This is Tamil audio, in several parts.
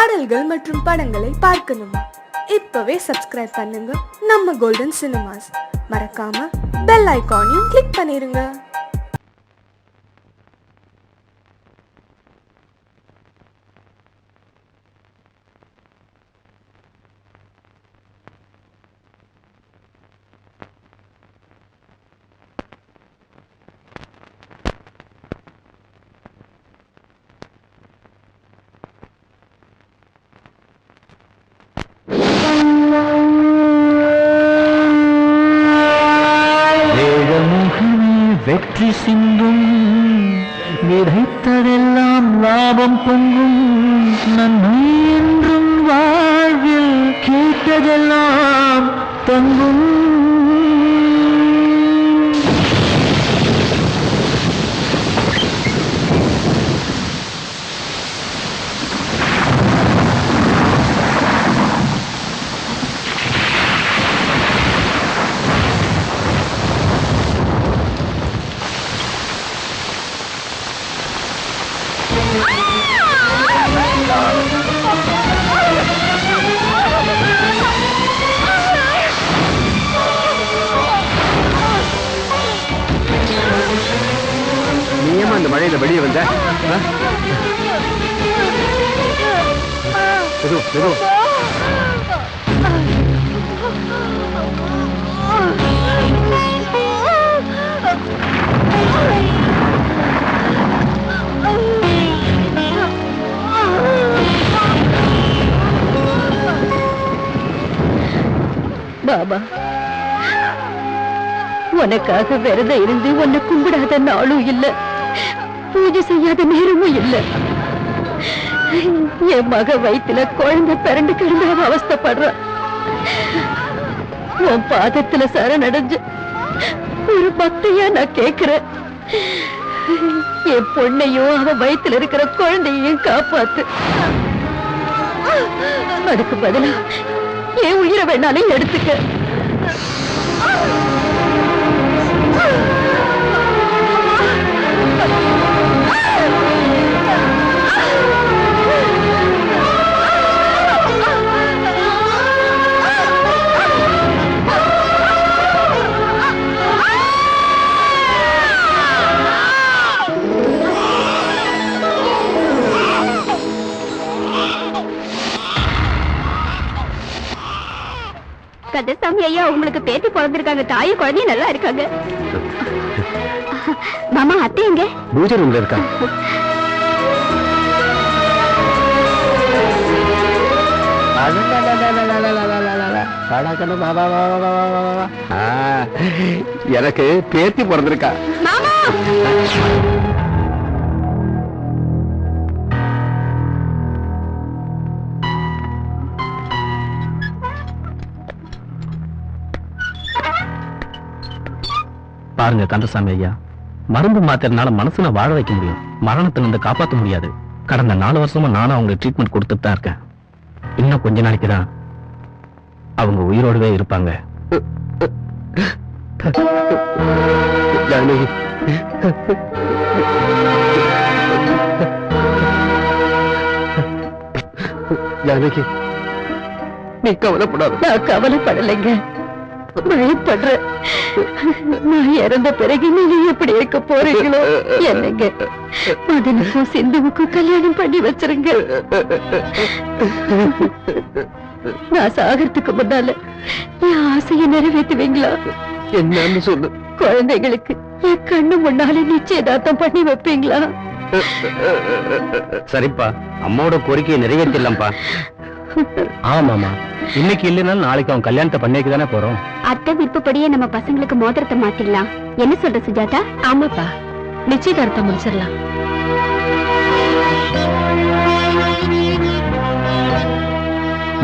பாடல்கள் மற்றும் படங்களை பார்க்கணுமா? இப்பவே சப்ஸ்கிரைப் பண்ணுங்க நம்ம கோல்டன் சினிமாஸ். மறக்காம பெல் ஐகானையும் கிளிக் பண்ணிருங்க. வெற்றி சிந்தும் விதைத்ததெல்லாம் லாபம் பொங்கும் நன்மை என்றும் வாழ்வில் கேட்டதெல்லாம் தங்கும். அந்த மழையில வெளியே வந்த பாபா, உனக்காக விரதம் இருந்து உன்னை கும்பிடாத நாளும் இல்ல, பூஜை செய்யாத நேரமும் இல்ல. என் மக வயிற்றுல குழந்தை பிறண்டு கிடந்து அவஸ்தப்படுற. உன் பாதத்துல சரணடைஞ்சு ஒரு பக்தையா நான் கேக்குறேன், என் பொண்ணையும் அவன் வயிற்றுல இருக்கிற குழந்தையும் காப்பாத்து. அதுக்கு பதிலா என் உயிரை வேணாலும் எடுத்துக்க. கந்தசாமி ஐயா, உங்களுக்கு பேத்தி பிறந்திருக்காங்க. தாயும் குழந்தையும் நல்லா இருக்காங்க. மாமா, அத்தை எங்க? பூஜை ரூம்ல இருக்கா? எனக்கு பேத்தி பிறந்திருக்கா. பாருங்க கந்தசாமி ஐயா, மருந்து மாத்திரனால மனசுல வாழ வைக்க முடியும், மரணத்துல இருந்து காப்பாற்ற முடியாது. கடந்த 4 வருஷமா நானும் அவங்களுக்கு ட்ரீட்மெண்ட் கொடுத்துட்டு தான் இருக்கேன். இன்னும் கொஞ்ச நாளைக்கு தான் அவங்க உயிரோடவே இருப்பாங்க. ஜானகி, நீ கவலைப்படாத. நான் கவலைப்படலைங்க, பயப்படுற. நான் இறந்த பிறகு நீங்க எப்படி இருக்க போறீங்களோ என்னங்க. மதனுக்கும் சிந்துவுக்கும் கல்யாணம் பண்ணி வச்சிருங்க. நான் சாகிறதுக்கு முன்னால என் ஆசையை நிறைவேற்றுவீங்களா? என்னன்னு சொல்லு. குழந்தைகளுக்கு என் கண்ணு முன்னாலே நிச்சயதார்த்தம் பண்ணி வைப்பீங்களா? சரிப்பா, அம்மாவோட கோரிக்கையை நிறைவேற்றலாம்ப்பா. ஆமாமா, இன்னைக்கு இல்லைனாலும் நாளைக்கு அவன் கல்யாணத்தை பண்ணிக்க தானே போறோம். அத்தை விருப்பப்படியே நம்ம பசங்களுக்கு மோதிரத்தை மாத்திடலாம். என்ன சொல்ற சுஜாதா? ஆமாப்பா, நிச்சயதார்த்தம் முடிச்சிடலாம்.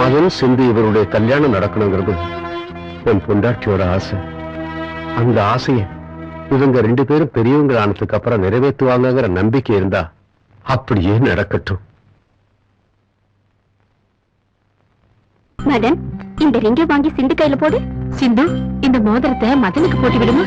மகன் சிந்து இவருடைய கல்யாணம் நடக்கணுங்கிறது என் பொண்டாட்டியோட ஆசை. அந்த ஆசையை இவங்க 2 பேரும் பெரியவங்க ஆனதுக்கு அப்புறம் நிறைவேற்றுவாங்கிற நம்பிக்கை இருந்தா அப்படியே நடக்கட்டும். மதன், இந்த ரிங்கை வாங்கி சிந்து கையில போடு. சிந்து, இந்த மோதிரத்தை மதனுக்கு போட்டு விடுமா?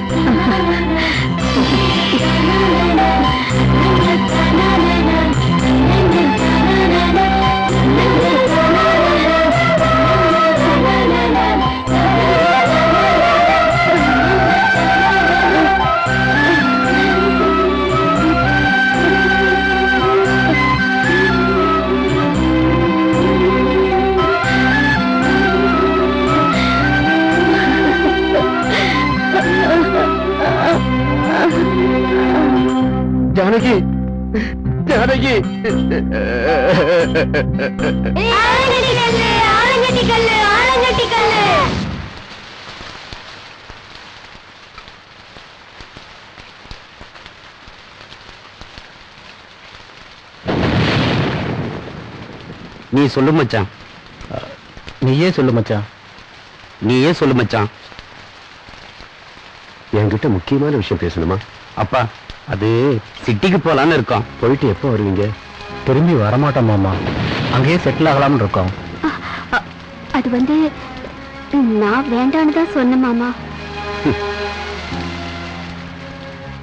நீ சொல்லு மச்சான். நீயே சொல்லு மச்சான். நீயே சொல்லு மச்சான். என்கிட்ட முக்கியமான விஷயம் பேசணுமா? அப்பா, அது சிட்டிக்கு போலான்னு இருக்கோம். போயிட்டு எப்போ வருவீங்க? திரும்பி வரமாட்டோம் மாமா. அங்கேயே செட்டில் ஆகலாம்னு இருக்கோம். அது வந்து நான் வேண்டான்னு தான் சொன்னேன் மாமா.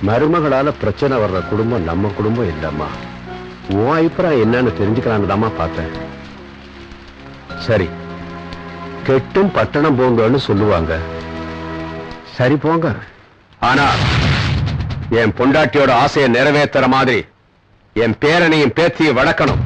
மருமகளால பிரச்சனை வர்ற குடும்பம் நம்ம குடும்பம் இல்லம்மா. உன் அபிப்பிராயம் என்னன்னு தெரிஞ்சுக்கலான்னு தாம்மா பார்த்தேன். சரி, கெட்டும் பட்டணம் போங்கன்னு சொல்லுவாங்க. சரி போங்க. ஆனா என் பொண்டாட்டியோட ஆசையை நிறைவேற்றுற மாதிரி என் பேரனையும் பேத்தியும் வளர்க்கணும்.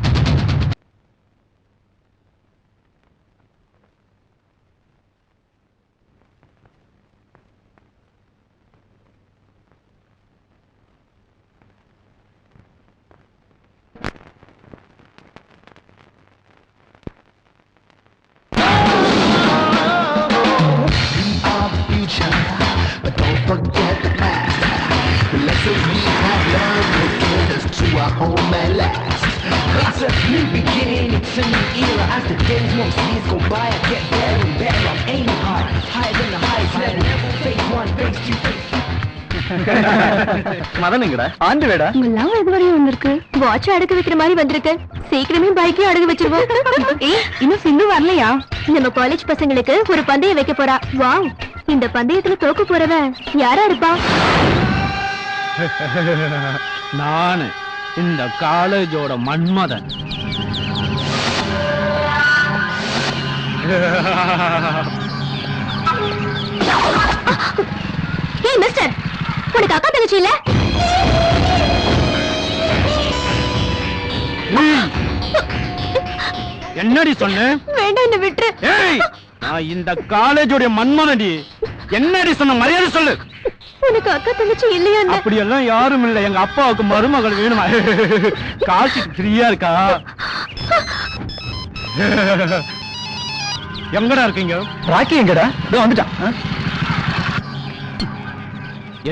மதனுங்கடா ஆண்டு வேடா. உங்கெல்லாம் இதுவரையும் வந்திருக்கு. வாட்ச் அடகு வைக்கிற மாதிரி வந்திருக்கு. சீக்கிரமே பைக்கே அடகு வச்சிருவோம். இன்னும் சிந்து வரலையா? நம்ம காலேஜ் பசங்களுக்கு ஒரு பந்தயம் வைக்க போறா. வாவ், இந்த பந்தயத்துல தோக்க போறவன் யாரா இருப்பா? நானு இந்த காலேஜோட மன்மதன். ஏய் மிஸ்டர், உனக்கு அக்கா தங்கச்சி இல்ல? என்னடி சொன்ன? வேண்டாம், என்ன விட்டுரு. ஏய், நான் இந்த காலேஜோட மன்மதன்டி. என்னடி சொன்ன? மரியாதை சொல்லு. உனக்கு அக்கா தங்கச்சி இல்லையா? அப்படி எல்லாம் யாரும் இல்ல. எங்க அப்பாவுக்கு மருமகள் வேணுமா? காசு ஃப்ரீயா இருக்கா? எங்கடா இருக்கீங்க? ராக்கி எங்கடா? இதோ வந்துட்டான்.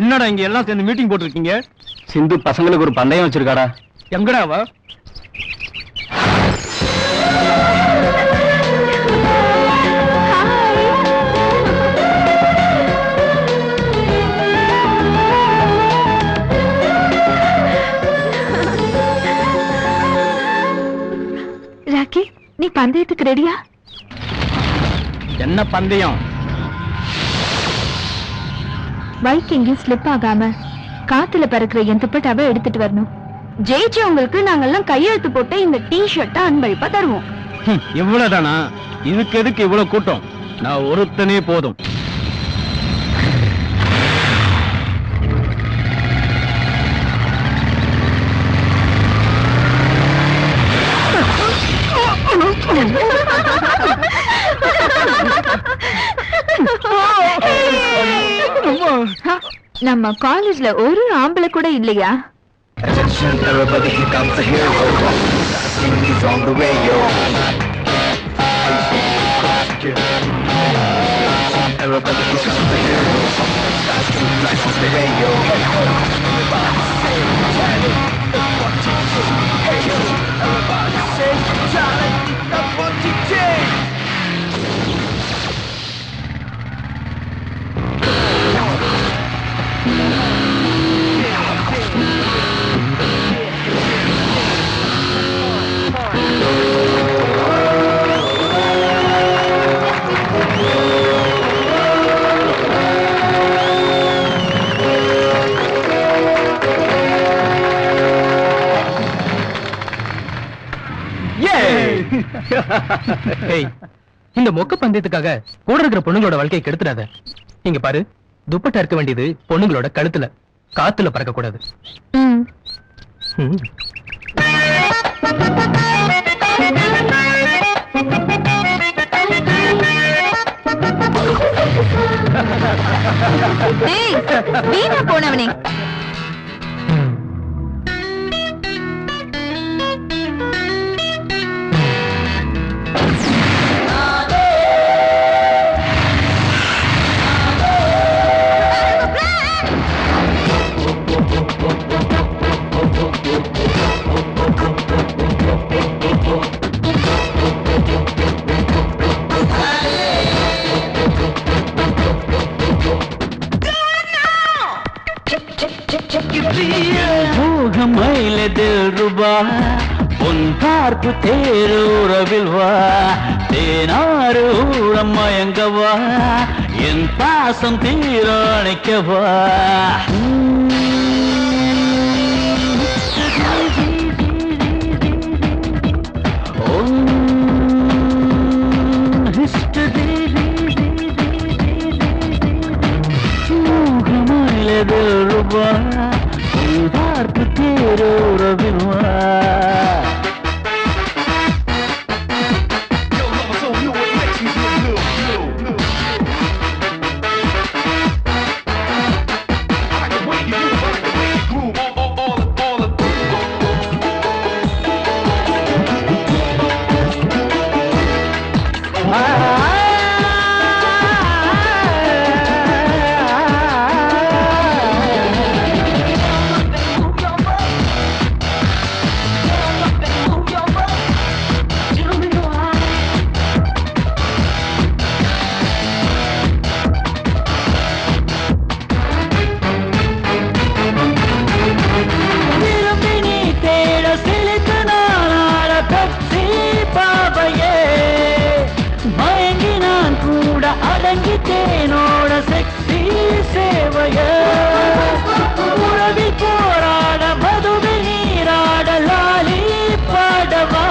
என்னடா இங்க எல்லாம் சேர்ந்து மீட்டிங் போட்டுருக்கீங்க? சிந்து பசங்களுக்கு ஒரு பந்தயம் வச்சிருக்காடா. எங்கடா அவ? ராக்கி, நீ பந்தயத்துக்கு ரெடியா? என்ன பந்தயம்? பைக் எங்கேயும் ஸ்லிப் ஆகாம காத்துல பறக்கிற என் துப்பட்டாவை எடுத்துட்டு வரணும். ஜெயிச்சவங்களுக்கு நாங்கெல்லாம் கையெழுத்து போட்டு இந்த டி-ஷர்ட்டை அன்பளிப்பா தருவோம். இவ்வளவுதானா? இதுக்கு எதுக்கு இவ்வளவு கூட்டம்? நான் ஒருத்தனே போதும். நம்ம காலேஜ்ல ஒரு ஆம்பளை கூட இல்லையா? Everybody here comes a hero. He's on the radio. Everybody here comes a hero. That's two lights on the radio. Everybody say Charlie, what you do? Hey yo, everybody say Charlie, what you do? இந்த மொக்க பந்தயத்துக்காக கூட இருக்கிற பொண்ணுங்களோட வாழ்க்கையை கெடுத்துடாத. இங்க பாரு, துப்பட்டா இருக்க வேண்டியது பொண்ணுங்களோட கழுத்துல, காத்துல பறக்க கூடாது. வீணா போனவனே, பார்ப்பு தேரூரவில் வா தேனாறு ஊரம் மயங்கவா என் பாசம் தீரணிக்கவா ரூபா பார்ப்பு தேரூரவில் வா தேனோட செக்ஸி சேவைய உறவில் போராட மதுவில் நீராட லாலி பாடவா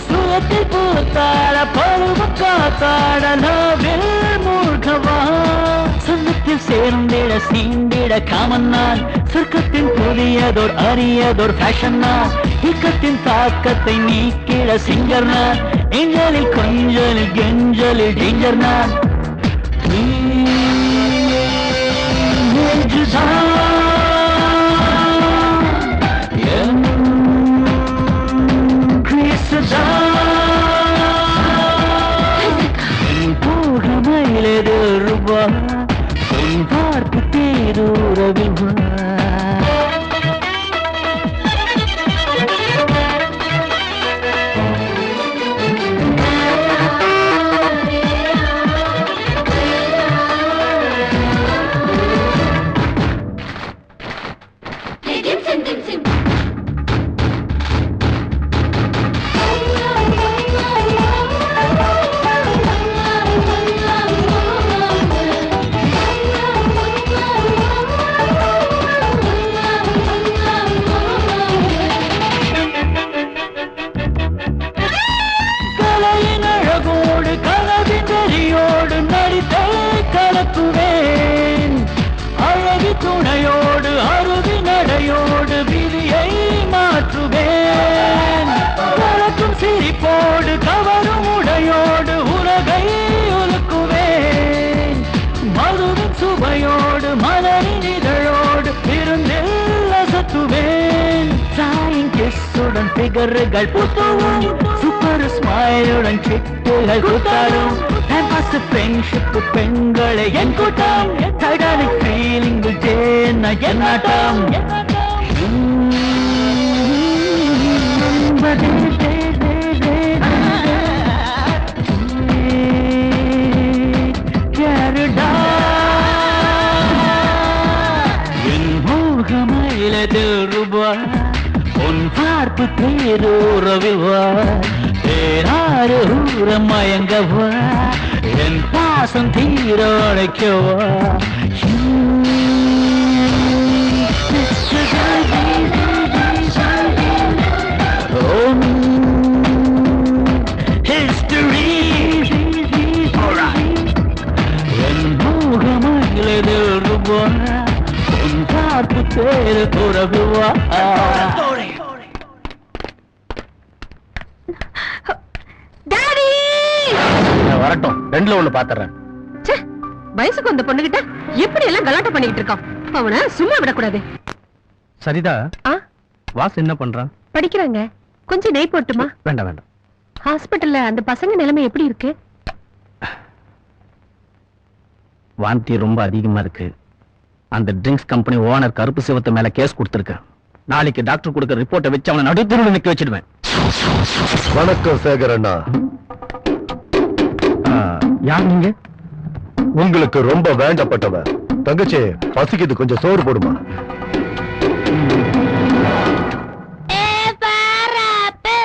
சுயத்தில் பூத்தாட பருவம் காத்தாட நாவில் மூழ்கவா சொந்தத்தில் சேர்ந்திட சீண்டிட காமன் நான் சொர்க்கத்தின் புதியதோர் அரியதோர் ஃபேஷன் நான் இக்கத்தின் தாக்கத்தை நீக்கிட சிங்கர் நான் எஞ்சலில் கொஞ்சலில் கெஞ்சலில் டேஞ்சர் நான் ரூபா உன் பார்ப்பு தேரூரவில் அழகு துணையோடு அருவி நடையோடு விதியை மாற்றுவேன் கலக்கும் சிரிப்போடு கவரும் உடையோடு உலகை உலுக்குவேன் மதுவின் சுவையோடு மலரின் இதழோடு விருந்தில் அசத்துவேன் சாயின் கிஸ்ஸுடன் பிகர்கள் புத்துவும் சூப்பர் ஸ்மைலுடன் சிட்டுகள் குத்தாடும் ஃப்ரெண்ட்ஷிப் பெண்களை என் கூட்டம் டைட்டானிக் ஃபீலிங்கில் ஜேன என்னாட்டம் என் மோகமயிலதில் ரூபா உன் பார்ப்பு தேரூரவில் வா தேனாறு ஊரம் மயங்கவா என் பாசம் தீரணிக்கவா ஹிஸ்டரி என் மோகமயிலதில் ரூபா உன் பார்ப்பு தேரூரவில் வா வரட்டும் ரெண்டுல ஒண்ணு பாத்துறேன் வயசுக்கு வந்த பொண்ணுகிட்ட எப்படி எல்லாம் கலாட்டம் பண்ணிட்டு இருக்கான் அவனை சும்மா விடக்கூடாது சரிதா வாஸ் என்ன பண்றான் படிக்கிறாங்க கொஞ்சம் நெய் போட்டுமா வேண்டாம் வேண்டாம் ஹாஸ்பிடல்ல அந்த பசங்க நிலைமை எப்படி இருக்கு வாந்தி ரொம்ப அதிகமா இருக்கு அந்த ட்ரிங்க்ஸ் கம்பெனி ஓனர் கருப்பு சிவத்து மேல கேஸ் கொடுத்திருக்க நாளைக்கு டாக்டர் கொடுக்க ரிப்போர்ட்டை வச்சு அவனை நடுத்தருவில் நிக்க வச்சிடுவேன் வணக்கம் சேகர் அண்ணா யார் நீங்க உங்களுக்கு ரொம்ப வேண்டப்பட்டவன் தங்கச்சி பசிக்குது கொஞ்சம் சோறு போடுமா பாராப்பு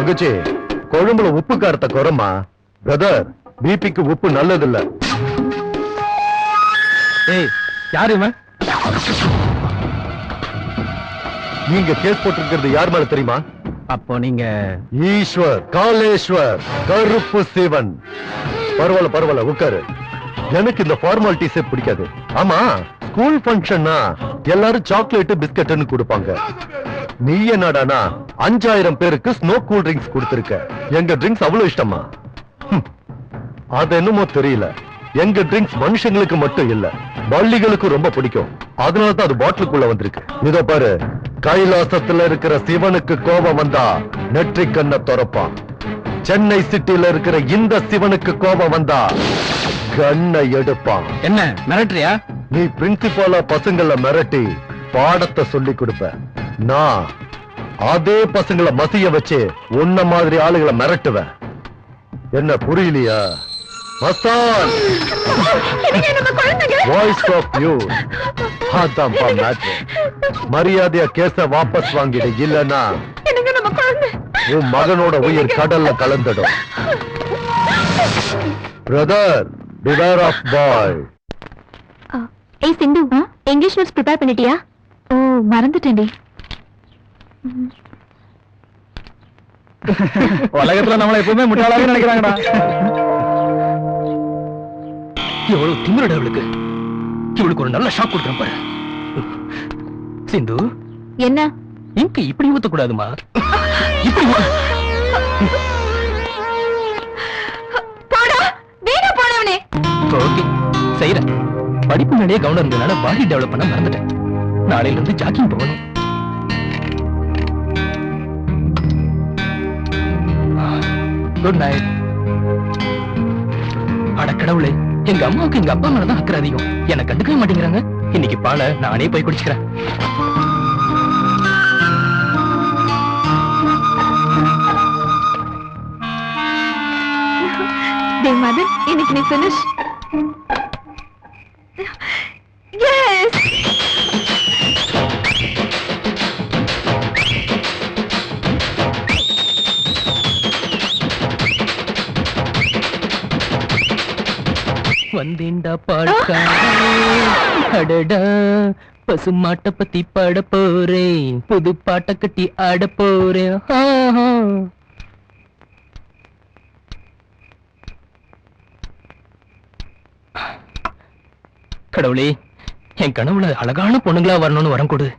தங்கச்சி குழம்புல உப்பு காரத்தை குறமா. பிரதர், பிபிக்கு உப்பு நல்லதில்ல. ஏய், யாரு இவன்? நீங்க கேஸ் போட்டிருக்கிறது யார் மேல தெரியுமா? அப்போ நீங்க ஈஸ்வர், காலேஸ்வர், கருப்பு சிவன். பரவாயில்ல உட்காரு. எனக்கு இந்த ஃபார்மாலிட்டிஸே பிடிக்காது. ஆமா, ஸ்கூல் ஃபங்க்ஷன்னா எல்லாரும் சாக்லேட் பிஸ்கட்னு கொடுப்பாங்க. நீ என்னடானா 5000 பேருக்கு ஸ்னோ கூல் ட்ரிங்க்ஸ் கொடுத்திருக்க. எங்க ட்ரிங்க்ஸ் அவ்வளவு இஷ்டமா? அது என்னமோ தெரியல. எங்க ட்ரிங்க்ஸ் மனுஷங்களுக்கு மட்டும் இல்ல, பள்ளிகளுக்கு ரொம்ப பிடிக்கும். அதனாலதான் அது பாட்டிலுக்குள்ள வந்திருக்கு. இதோ பாரு, கைலாசத்துல இருக்கிற சிவனுக்கு கோபம் வந்தா நெற்றிக் கண்ணை திறப்பான். சென்னை சிட்டில இருக்கிற இந்த சிவனுக்கு கோபம் வந்தா கண்ணை எடுப்பான். என்ன மிரட்டுறியா? நீ பிரின்சிபாலா பசங்களை மிரட்டி பாடத்தை சொல்லி கொடுப்ப. நான் அதே பசங்களை மசிய வச்சு உன்ன மாதிரி ஆளுகளை மிரட்டுவேன். என்ன புரியலையா? Mastan, voice of you. அதான் மேட்ரு. மரியாதையா கேஸ வாபஸ் வாங்கிடு, இல்லன்னா உன் மகனோட உயிர் கடல்ல கலந்துடும். Brother, beware of boy. ஏய் சிந்து, இங்கிலீஷ் நோட்ஸ் ப்ரிப்பேர் பண்ணிட்டியா? ஓ, மறந்துட்டேன்டி. உலகத்துல நம்மள எப்பவுமே முட்டாளாவே நினைக்கிறாங்கடா. எவ்வளவு திமிரடா அவளுக்கு. இவளுக்கு ஒரு நல்ல ஷாக் கொடுக்குறேன் பாரு. சிந்து, என்ன? இங்க இப்படி ஊத்த கூடாதுமா. இப்படி போடா, வீணா போனவனே. ஓகே, செய்யறேன். படிப்பு மேலேயே கவனம் இருந்ததுனால பாடி டெவலப் பண்ண மறந்துட்டேன். நாளையில இருந்து ஜாக்கிங் போகணும். Good night. அட கடவுளே, எங்க அம்மாவுக்கு எங்க அப்பா மேலதான் அக்கறை அதிகம். என்ன கண்டுக்கவே மாட்டேங்கிறாங்க. இன்னைக்கு பாலை நானே போய் குடிச்சுக்கிறேன். டேய் மதன், இன்னைக்கு நீ finish. Yes. வந்தேண்டா பாடக்காரே, அடடா பசுமாட்ட பத்தி பாட போறேன். புது பாட்ட கட்டி ஆட போறேன். கடவுளே, என் கனவுல அழகான பொண்ணுங்களா வரணும்னு வரம் கொடு.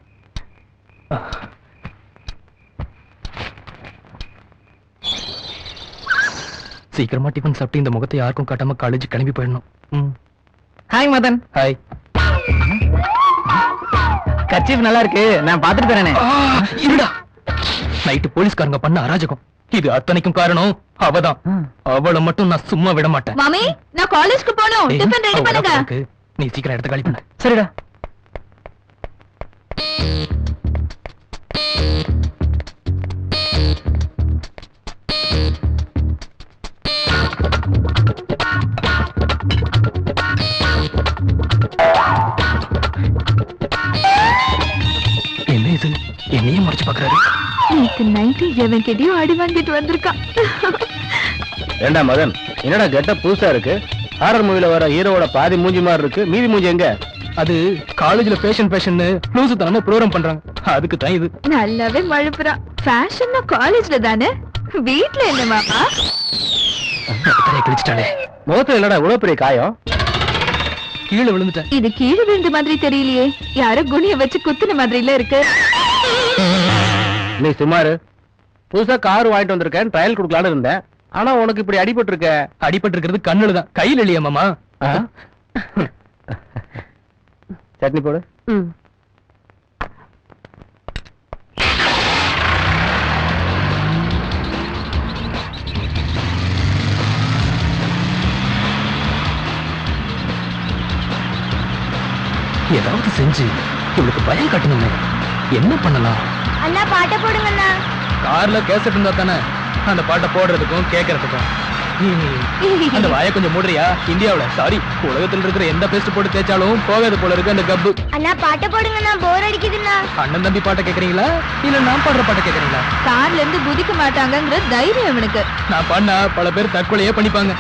சீக்கிரமா டிஃபன் சாப்பிட்டு இந்த முகத்தை யாருக்கும் காட்டாம காலேஜ் கிளம்பி போயிடணும். ஹாய் மதன். ஹாய். கர்ச்சீஃப் நல்லா இருக்கு, நான் பாத்துட்டு தரேனே. இருடா, நைட்டு போலீஸ்காரங்க பண்ண அராஜகம். இது அத்தனைக்கும் காரணம் அவதான். அவளை மட்டும் நான் சும்மா விட மாட்டேன். மாமி, நான் காலேஜ்க்கு போணும். டிஃபன் ரெடி பண்ணுங்க. நீ சீக்கிரம் எடுத்து காலி பண்ணு. சரிடா. என்ன இது, என்னையே மறைச்சு பாக்குறாரு. இன்னைக்கு நைட்டு எவன் கிட்டயும் அடி வாங்கிட்டு வந்திருக்கான். ஏண்டா மதன், என்னடா கெட்ட புதுசா இருக்கு? ஹாரர் மூவில வர ஹீரோவோட பாதி மூஞ்சி மாதிரி இருக்கு, மீதி மூஞ்சி எங்க? அது காலேஜ்ல ஃபேஷன் ப்ளூஸ் தானே ப்ரோகிராம் பண்றாங்க, அதுக்கு தான் இது. நல்லாவே மழுப்புறான். ஃபேஷன்னா காலேஜ்ல தானே, வீட்ல என்ன மாமா? கிழிச்சிட்டாலே. முகத்துல இல்லடா இவ்வளவு பெரிய காயம். கீழே விழுந்துட்டேன். இது கீழே விழுந்த மாதிரி தெரியலையே, யாரோ குனிய வச்சு குத்துன மாதிரி இல்ல இருக்கு. நீ சுமாரு, புதுசா கார் வாங்கிட்டு வந்திருக்கேன், ட்ரையல் கொடுக்கலான்னு இருந்தேன். ஆனா உனக்கு இப்படி அடிபட்டு இருக்க. அடிபட்டு இருக்கிறது கண்ணுல தான், கையில் இல்லையா மாமா? சட்னி போடு. ஏதாவது செஞ்சு இவளுக்கு பயம் கட்டணுமே. என்ன பண்ணலாம்? அண்ணா பாட்ட போடுங்கண்ணா. கார்ல கேசட் இருந்தா தானே அந்த பாட்டை போடுறதுக்கும் கேட்கறதுக்கும். அந்த வாயை கொஞ்சம் மூடுறியா? இந்தியாவுல சாரி உலகத்துல இருக்கிற எந்த பேஸ்ட் போட்டு தேய்ச்சாலும் போகாது போல இருக்கு அந்த கப்பு. அண்ணா பாட்ட போடுங்க, நான் போர் அடிக்குதுண்ணா. அண்ணன் தம்பி பாட்டை கேக்குறீங்களா இல்ல நான் பாடுற பாட்டை கேக்குறீங்களா? கார்ல இருந்து குதிக்க மாட்டாங்கங்கிற தைரியம் இவனுக்கு. நான் பண்ணா பல பேர் தற்கொலையே பண்ணிப்பாங்க.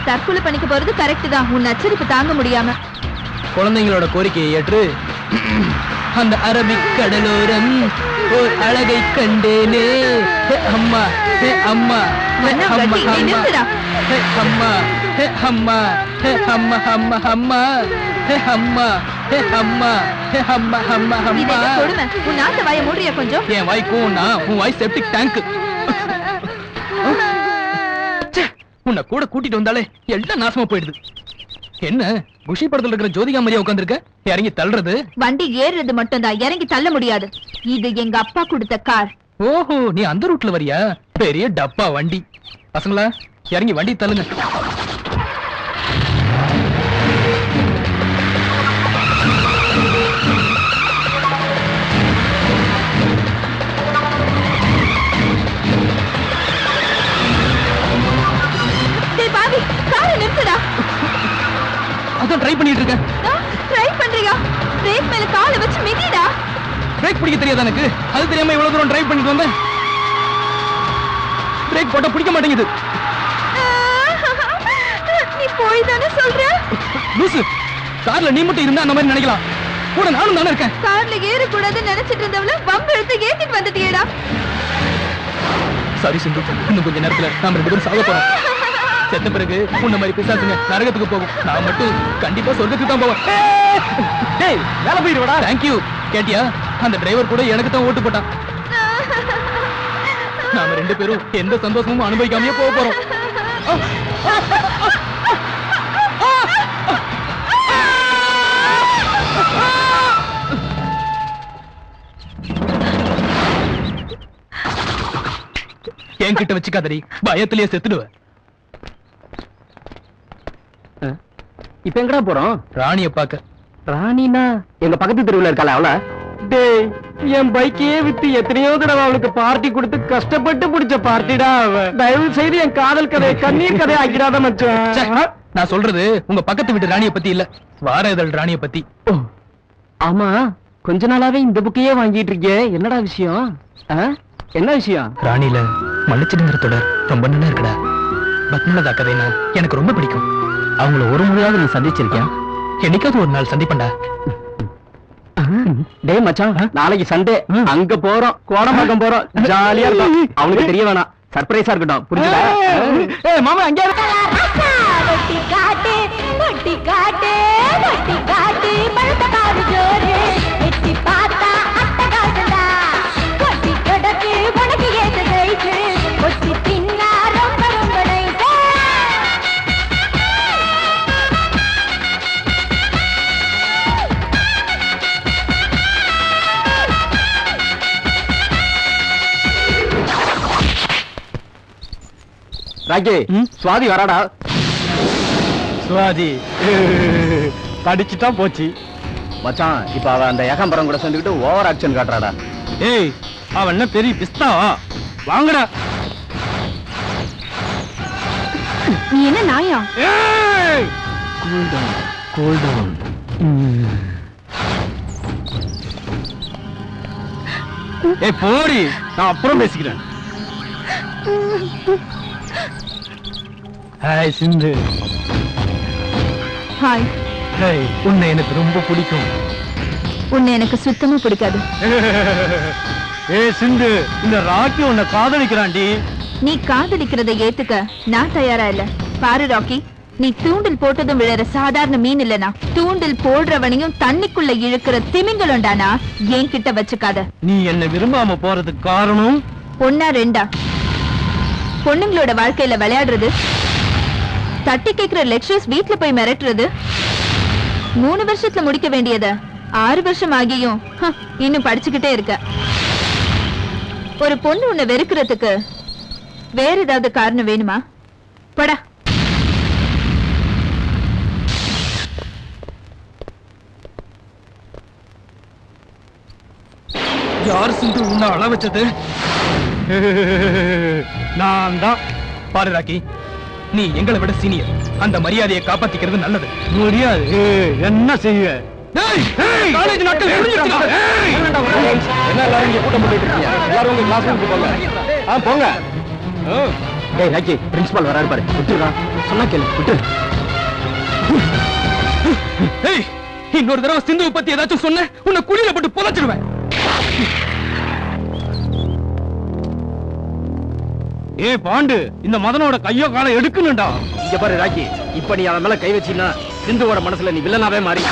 தற்கொலை பண்ணிக்க போறது கரெக்ட் தான், உன் நச்சரிப்பு தாங்க முடியாம. குழந்தைங்களோட கோரிக்கையை ஏற்று அந்த அரபிக் கடலோரம் ஓர் அழகை கண்டேனே. ஹே அம்மா, ஹே அம்மா, ஹே அண்ணா, அம்மா, கட்டி, நீ அம்மா, நிறுத்துடா. ஹே அம்மா, ஹே அம்மா, ஹே அம்மா, அம்மா, அம்மா, ஹே அம்மா, ஹே அம்மா, ஹே அம்மா, அம்மா, இது அம்மா. என்ன கொடுமை? உன் நாட்டு வாயை மூடுறியா கொஞ்சம்? என் வாய் கூனா உன் வாய் செப்டிக் டேங்க். உன்னை கூட கூட்டிட்டு வந்தாலே எல்லாம் நாசமா போயிடுது. என்ன குஷி படத்துல இருக்கிற ஜோதிகா மாதிரியா உட்கார்ந்திருக்க? இறங்கி தள்ளுறது? வண்டி ஏறுறது மட்டும் தான், இறங்கி தள்ள முடியாது. இது எங்க அப்பா கொடுத்த கார். ஓஹோ, நீ அந்த ரூட்ல வரியா? பெரிய டப்பா வண்டி. பசங்களா இறங்கி வண்டி தள்ளுங்க. டேய் பாவி, காரை நிறுத்துடா. அதான் ட்ரை பண்ணிட்டு இருக்கேன். ட்ரை பண்றியா? பிரேக் மேல காலை வச்சு மிதிடா. பிரேக் பிடிக்க தெரியாது எனக்கு. அது தெரியாம இவ்வளவு தூரம் ட்ரை பண்ணிட்டு வந்தேன். பிரேக் போட்டா பிடிக்க மாட்டேங்குது. நீ போய் தானே சொல்ற? லூசு, கார்ல நீ மட்டும் இருந்தா அந்த மாதிரி நினைக்கலாம். கூட நானும் தானே இருக்கேன். கார்ல ஏற கூடாதுன்னு நினைச்சிட்டு இருந்தவள வம்பு எடுத்து ஏத்திட்டு வந்துட்டியேடா. சாரி சிந்து, இன்னும் கொஞ்ச நேரத்துல நாம 2 பேரும் சாக போறோம். செத்த பிறகு உன்ன மாதிரி பிசாசுங்க நரகத்துக்கு போகும். நான் மட்டும் கண்டிப்பா சொர்க்கத்துக்கு தான் போவேன். டேய் வேலை போயிடுவடா. Thank you. கேட்டியா, அந்த டிரைவர் கூட எனக்கு தான் ஓட்டு போட்டான். நாம 2 பேரும் எந்த சந்தோஷமும் அனுபவிக்காமயே போக போறோம். என்கிட்ட வச்சுக்காதடி, பயத்திலேயே செத்துடுவேன். இப்ப எங்கடா போறோம்? ராணிய பாக்க. ராணினா எங்க பக்கத்து தெருவுல இருக்காளா அவள? டேய், என் பைக்கையே வித்து எத்தனையோ தடவை அவளுக்கு பார்ட்டி கொடுத்து கஷ்டப்பட்டு பிடிச்ச பார்ட்டிடா அவ. தயவு செய்து என் காதல் கதையை கண்ணீர் கதையை ஆக்கிடாத மச்சான். நான் சொல்றது உங்க பக்கத்து வீட்டு ராணிய பத்தி இல்ல, வார இதழ் ராணிய பத்தி. ஆமா, கொஞ்ச நாளாவே இந்த புக்கையே வாங்கிட்டு இருக்கே, என்னடா விஷயம்? என்ன விஷயம்? ராணில மன்னிச்சிடுங்கிற தொடர் ரொம்ப நல்லா இருக்குடா. பத்மலதா கதைனா எனக்கு ரொம்ப பிடிக்கும். அவங்கள ஒரு முறையாவது நீ சந்திச்சிருக்கியா? என்னைக்காவது ஒரு நாள் சந்திப்பண்டா. டேய் மச்சான், நாளைக்கு சண்டே அங்க போறோம், கோடம்பாக்கம் போறோம், ஜாலியா இருக்கும். அவனுக்கு தெரிய வேணாம், சர்ப்ரைஸா இருக்கட்டும், புரியுதா? ஏய் மாமா, அங்க வட்டி காட்டு, வட்டி காட்டு, வட்டி காட்டு, பழுத்த காடு ஜோரு, எட்டி பார்த்தா அட்டகாசடா. வட்டி கடக்கு உனக்கு ஏத்த கைக்கு, ஒட்டி தின்னா ரொம்ப ரொம்ப நைஸா. ராக்கி, சுவாதி வராடா. சுவாதி படிச்சுட்டா போச்சு மச்சான். இப்ப அவ அந்த ஏகாம்பரம் கூட சேர்ந்துக்கிட்டு ஓவர் ஆக்ஷன் காட்டுறாடா. ஏய், அவன் என்ன பெரிய பிஸ்தாவா? வாங்கடா. நீ என்ன நாயா? ஏய், கூல் டவுன். ஏய் போடி, நான் அப்புறம் பேசிக்கிறேன். ஹாய் சிந்து. ஹாய். ஹேய், உன்னை எனக்கு ரொம்ப பிடிக்கும். உன்னை எனக்கு சுத்தமா பிடிக்காது. ஏய் சிந்து, இந்த ராக்கி உன்னை காதலிக்கிறான்டி. நீ காதலிக்கிறதை ஏத்துக்க நான் தயாரா இல்ல. பாரு ராக்கி, நீ தூண்டில் போட்டதும் விழற சாதாரண மீன் இல்லனா, தூண்டில் போடுறவனையும் தண்ணிக்குள்ள இழுக்கிற திமிங்கலம்டானா. என்கிட்ட வச்சுக்காத. நீ என்ன விரும்பாம போறதுக்கு காரணம்? ஒன்னா ரெண்டா? பொண்ணுங்களோட வாழ்க்கையில விளையாடுறது, தட்டி கேட்கிற லெக்சர்ஸ் வீட்டுல போய் மிரட்டுறது, 3 வருஷத்துல முடிக்க வேண்டியத 6 வருஷம் ஆகியும் இன்னும் படிச்சுக்கிட்டே இருக்க. ஒரு பொண்ணு உன்னை வெறுக்கிறதுக்கு வேற ஏதாவது காரணம் வேணுமா? படா. யார் சிந்து உன்னை அழ வச்சது? நான் தான். பாரு ராக்கி, நீ எங்களை விட சீனியர், அந்த மரியாதையை காப்பாத்திக்கிறது நல்லது. முடியாது. என்ன செய்ய? காலேஜ் நாட்கள் முடிஞ்சிருச்சுடா. என்ன எல்லாரும் இங்க கூட்டம் போட்டுட்டு இருக்கீங்க? எல்லாரும் உங்க கிளாஸ் ரூமுக்கு போங்க. போங்க. டேய் ராக்கி, பிரின்சிபால் வராரு பாரு. விட்டுறா. சொன்னா கேளு. விட்டு. ஏய், இன்னொரு தடவை சிந்துவை பத்தி ஏதாச்சும் சொன்ன உன்னை குழியில போட்டு புதைச்சிடுவேன். ஏய் பாண்டு, இந்த மதனோட கையோ காலை எடுக்கணும்டா. இங்க பாரு ராக்கி, இப்ப நீ அவன் மேல கை வச்சீன்னா சிந்துவோட மனசுல நீ வில்லனாவே மாறி.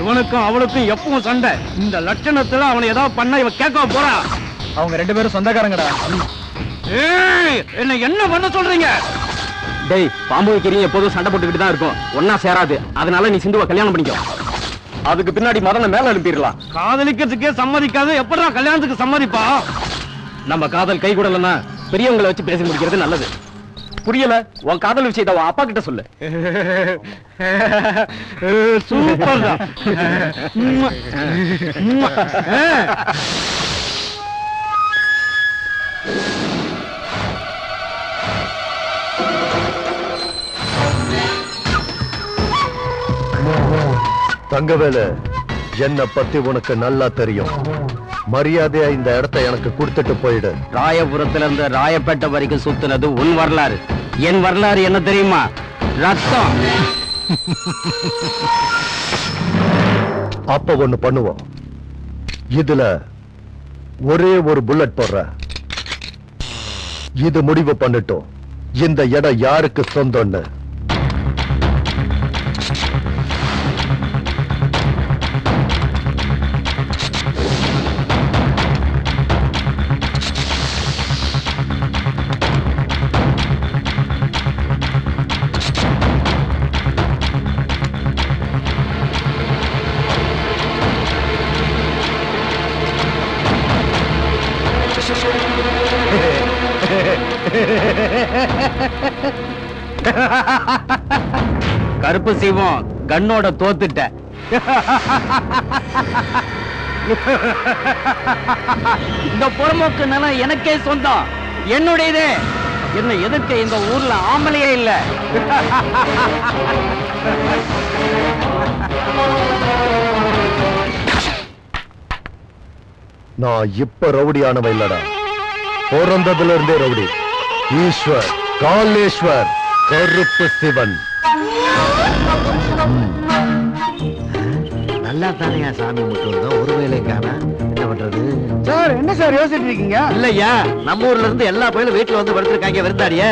இவனுக்கும் அவளுக்கும் எப்பவும் சண்டை. இந்த லட்சணத்துல அவனை ஏதாவது பண்ண இவன் கேட்க போறா. அவங்க 2 பேரும் சொந்தக்காரங்கடா. ஏய், என்ன பண்ண சொல்றீங்க? டேய், பாம்பு வைக்கிறீங்க எப்போதும் சண்டை போட்டுக்கிட்டு தான் இருக்கும், ஒன்னா சேராது. அதனால நீ சிந்துவை கல்யாணம் பண்ணிக்கோ. அதுக்கு பின்னாடி மதனை மேல அனுப்பிடலாம். காதலிக்கிறதுக்கே சம்மதிக்காது, எப்படா கல்யாணத்துக்கு சம்மதிப்பா? நம்ம காதல் கை கூடலன்னா பெரியவங்களை வச்சு பேசி முடிக்கிறது நல்லது. புரியல? உன் காதல் விஷயத்தை உன் அப்பா கிட்ட சொல்லு. சூப்பர் தான். தங்கவேலு, என்ன பத்தி உனக்கு நல்லா தெரியும். மரியாதையா இந்த இடத்தை எனக்கு கொடுத்துட்டு போயிடு. ராயபுரத்துல இருந்து ராயப்பேட்டை வரைக்கும் சுத்துனது உன் வரலாறு. என் வரலாறு என்ன தெரியுமா? ரத்தம். அப்ப ஒண்ணு பண்ணுவோம். இதுல ஒரே ஒரு புல்லட் போடுற. இது முடிவு பண்ணிட்டோம் இந்த இடம் யாருக்கு சொந்தம்னு. கருப்பு சிவம் கண்ணோட தோத்துட்ட. இந்த புறமோக்கு நிலம் எனக்கே சொந்தம், என்னுடையது. என்ன எதிர்க்க இந்த ஊர்ல ஆம்பளையே இல்ல. நான் இப்ப ரவுடியானவன் இல்லடா, பிறந்ததுல இருந்தே ரவுடி. ஈஸ்வர், காலேஸ்வர், கருப்பு சிவன். நல்லா தானே சாமி முட்டு ஒரு வேலைக்கான என்ன பண்றது? சார் என்ன சார் யோசிச்சுட்டு இருக்கீங்க? இல்லையா, நம்ம ஊர்ல இருந்து எல்லா பயிலும் வீட்டுல வந்து படுத்திருக்காங்க விருந்தாடிய.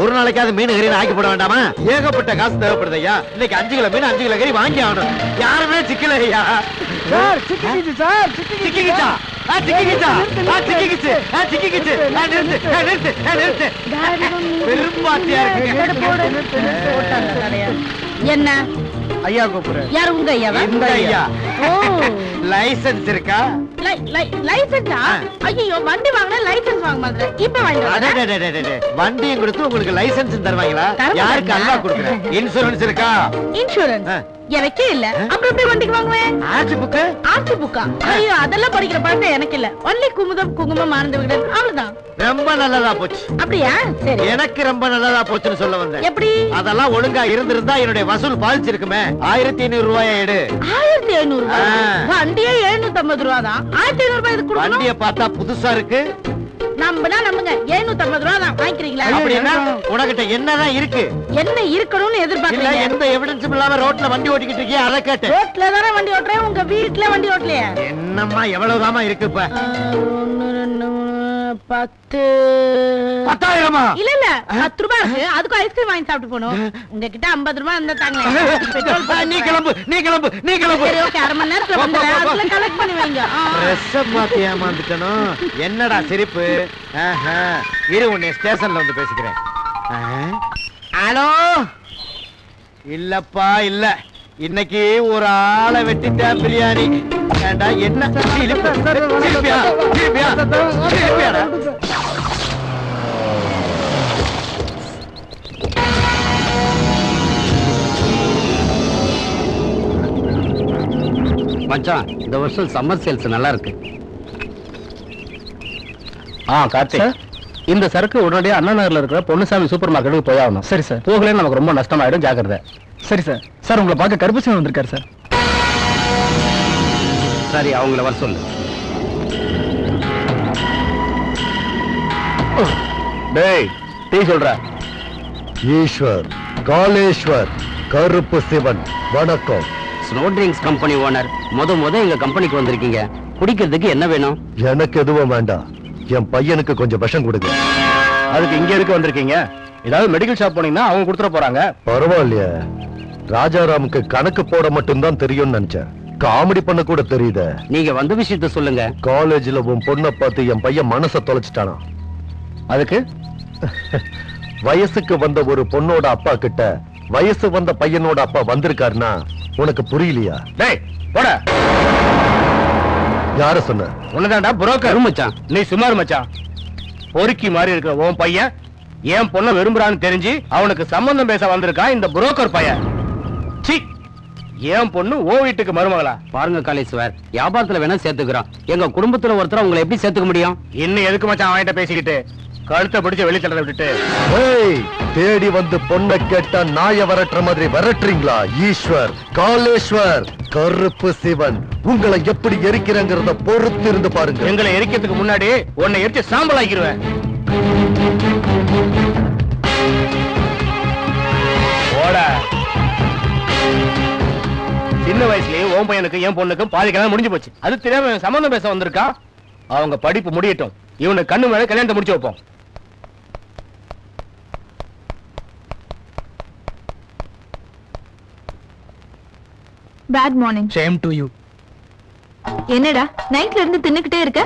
ஒரு நாளைக்காவது மீன் கறி ஆக்கி போட வேண்டாமா? ஏகப்பட்ட காசு தேவைப்படுது ஐயா. இன்னைக்கு 5 கிலோ மீன் 5 கிலோ கறி வாங்கி ஆகணும். யாருமே சிக்கல ஐயா. சார் சிக்கிக்கிச்சு சார், சிக்கிக்கிச்சா? சிக்கிக்கிச்சா? சிக்கிக்கிச்சு. சிக்கிக்கிச்சு. நிறுத்து. பெரும்பாத்தியா இருக்கு. என்ன ஐயா கூப்பிடுறேன். யார் உங்க ஐயாவா? இந்த ஐயா. லைசென்ஸ் இருக்கா? லைசென்ஸா? ஐயோ, வண்டி வாங்கினா லைசென்ஸ் வாங்க மாட்டேன். இப்ப வாங்கிடுறேன். வண்டியும் கொடுத்து உங்களுக்கு லைசென்ஸ் தருவாங்களா? தர யாருக்கு மாட்டாங்க. அல்லா கொடுக்குறேன். இன்சூரன்ஸ் இருக்கா? இன்சூரன்ஸ் எனக்கே இல்ல. அப்புறம் எப்படி வண்டிக்கு வாங்குவேன்? RC book? ஆர்சி புக்கா? ஐயோ, அதெல்லாம் படிக்கிற பழக்கம் எனக்கு இல்ல. ஒன்லி குங்குமம் ஆனந்த விகடன், அவ்வளவுதான். ரொம்ப நல்லதா போச்சு. அப்படியா? சரி. எனக்கு ரொம்ப நல்லதா போச்சுன்னு சொல்ல வந்தேன். எப்படி? அதெல்லாம் ஒழுங்கா இருந்திருந்தா என்னுடைய வசூல் பாதிச்சிருக்குமே. 1500 ரூபாய் எடு. 1500 ரூபாய்? ஆ. வண்டியே 750 ரூபா தான். 1500 ரூபாய் இதுக்கு கொடுக்கணும். வண்டிய பார்த்தா புதுசா இருக்கு. நம்புனா நம்புங்க, 750 ரூபா தான். வாங்கிக்கிறீங்களா? அப்படின்னா உனக்கிட்ட என்னதான் இருக்கு? என்ன இருக்கணும்னு இல்ல, எதிர்பார்க்கறீங்க? எந்த எவிடன்ஸும் இல்லாம ரோட்ல வண்டி ஓட்டிக்கிட்டு இருக்கியா? அதை கேட்டு. ரோட்ல தானே வண்டி ஓட்டுறேன், உங்க வீட்டுல வண்டி ஓட்டலையா? என்னம்மா எவ்வளவுதாமா இருக்கு இப்ப? 1 2 10. 10,000-மா? இல்ல 10 ரூபாய் இருக்கு. அதுக்கு ஐஸ்கிரீம் வாங்கி சாப்பிட்டு போகணும். உங்ககிட்ட 50 ரூபாய் இருந்தா தாங்களேன். பெட்ரோல் நீ கிளம்பு. சரி, ஓகே, அரை மணி நேரத்துல வந்துடுறேன். அதுல கலெக்ட் பண்ணி வைங்க. ட்ரெஸ்ஸ மாத்தி ஏமாந்துட்டணும். என்னடா சிரிப்பு? இரு, உன்னை ஸ்டேஷன்ல வந்து பேசிக்கிறேன். ஹலோ? இல்லப்பா, இல்ல. இன்னைக்கு ஒரு ஆளை வெட்டிட்டேன் பிரியாணி. ஏண்டா என்ன சிரிப்பு? சிரிப்பியாடா? மச்சான், இந்த வருஷம் சம்மர் சேல்ஸ் நல்லா இருக்கு. கார்த்திக், இந்த சரக்கு உடனடியாக அண்ணா நகர்ல இருக்கிற பொன்னுசாமி சூப்பர் மார்க்கெட்டுக்கு போய் ஆகணும். சரி சார். போகலன்னு நமக்கு ரொம்ப நஷ்டமாயிடும், ஜாக்கிரதை. சரி சார். சார் உங்களை பார்க்க கருப்புசாமி வந்திருக்காரு சார். சரி, அவங்கள வர சொல்லு. டேய், டீ சொல்ற. ஈஸ்வர், காலேஸ்வர், கருப்பு சிவன், வணக்கம். Snow drinks company owner. முத எங்க கம்பெனிக்கு வந்திருக்கீங்க. குடிக்கிறதுக்கு என்ன வேணும்? எனக்கு எதுவும் வேண்டாம். என் பையனுக்கு கொஞ்சம் விஷம் கொடுங்க. அதுக்கு இங்க இருக்க வந்திருக்கீங்க. ஏதாவது மெடிக்கல் ஷாப் போனீங்கன்னா அவங்க கொடுத்துட போறாங்க. பரவாயில்லையே, ராஜாராமுக்கு கணக்கு போட மட்டும்தான் தெரியும்னு நினைச்சேன். காமெடி பண்ண கூட தெரியுதே. நீங்க வந்த விஷயத்த சொல்லுங்க. காலேஜ்ல உன் பொண்ணை பார்த்து என் பையன் மனசை தொலைச்சிட்டானா. அதுக்கு வயசுக்கு வந்த ஒரு பொண்ணோட அப்பா கிட்ட வயசு வந்த பையனோட அப்பா வந்திருக்காருன்னா உனக்கு புரியலையா? டேய் போட. யார சொன்ன? உன்னதான்டா புரோக்கர் மச்சான். நீ சுமார் மச்சான். பொறுக்கி மாதிரி இருக்கிற உன் பையன் என் பொண்ண விரும்புறான்னு தெரிஞ்சு அவனுக்கு சம்பந்தம் பேச வந்திருக்கான் இந்த புரோக்கர் பையன். சீ, என் பொண்ணு ஓ வீட்டுக்கு மருமகளா? பாருங்க காலேஸ்வர், வியாபாரத்துல வேணா சேர்த்துக்கிறோம். எங்க குடும்பத்துல ஒருத்தர் உங்களை எப்படி சேர்த்துக்க முடியும்? இன்னும் எதுக்கு மச்சான் அவன்கிட்ட பேசிக்கிட்டு கழுத்தை பிடிச்ச வெளி தள்ள விட்டுட்டு? ஏய், தேடி வந்து பொண்ணை கேட்டா நாய விரட்டுற மாதிரி விரட்டுறீங்களா? ஈஸ்வர், காலேஸ்வர், கருப்பு சிவன், உங்களை எப்படி எரிக்கிறங்கிறத பொறுத்து இருந்து பாருங்க. எங்களை எரிக்கிறதுக்கு முன்னாடி உன்னை எரிச்சு சாம்பல் ஆக்கிடுவேன். போடா. சின்ன வயசுலயே உன் பையனுக்கு என் பொண்ணுக்கும் பாதி கல்யாணம் முடிஞ்சு போச்சு. அது தெரியாம சம்பந்தம் பேச வந்திருக்கா. அவங்க படிப்பு முடியட்டும், இவனுக்கு கண்ணு மேல கல்யாணத்தை முடிச்சு வைப்போம். Bad morning. Same to you. என்னடா நைட்ல இருந்து தின்னுக்கிட்டே இருக்க?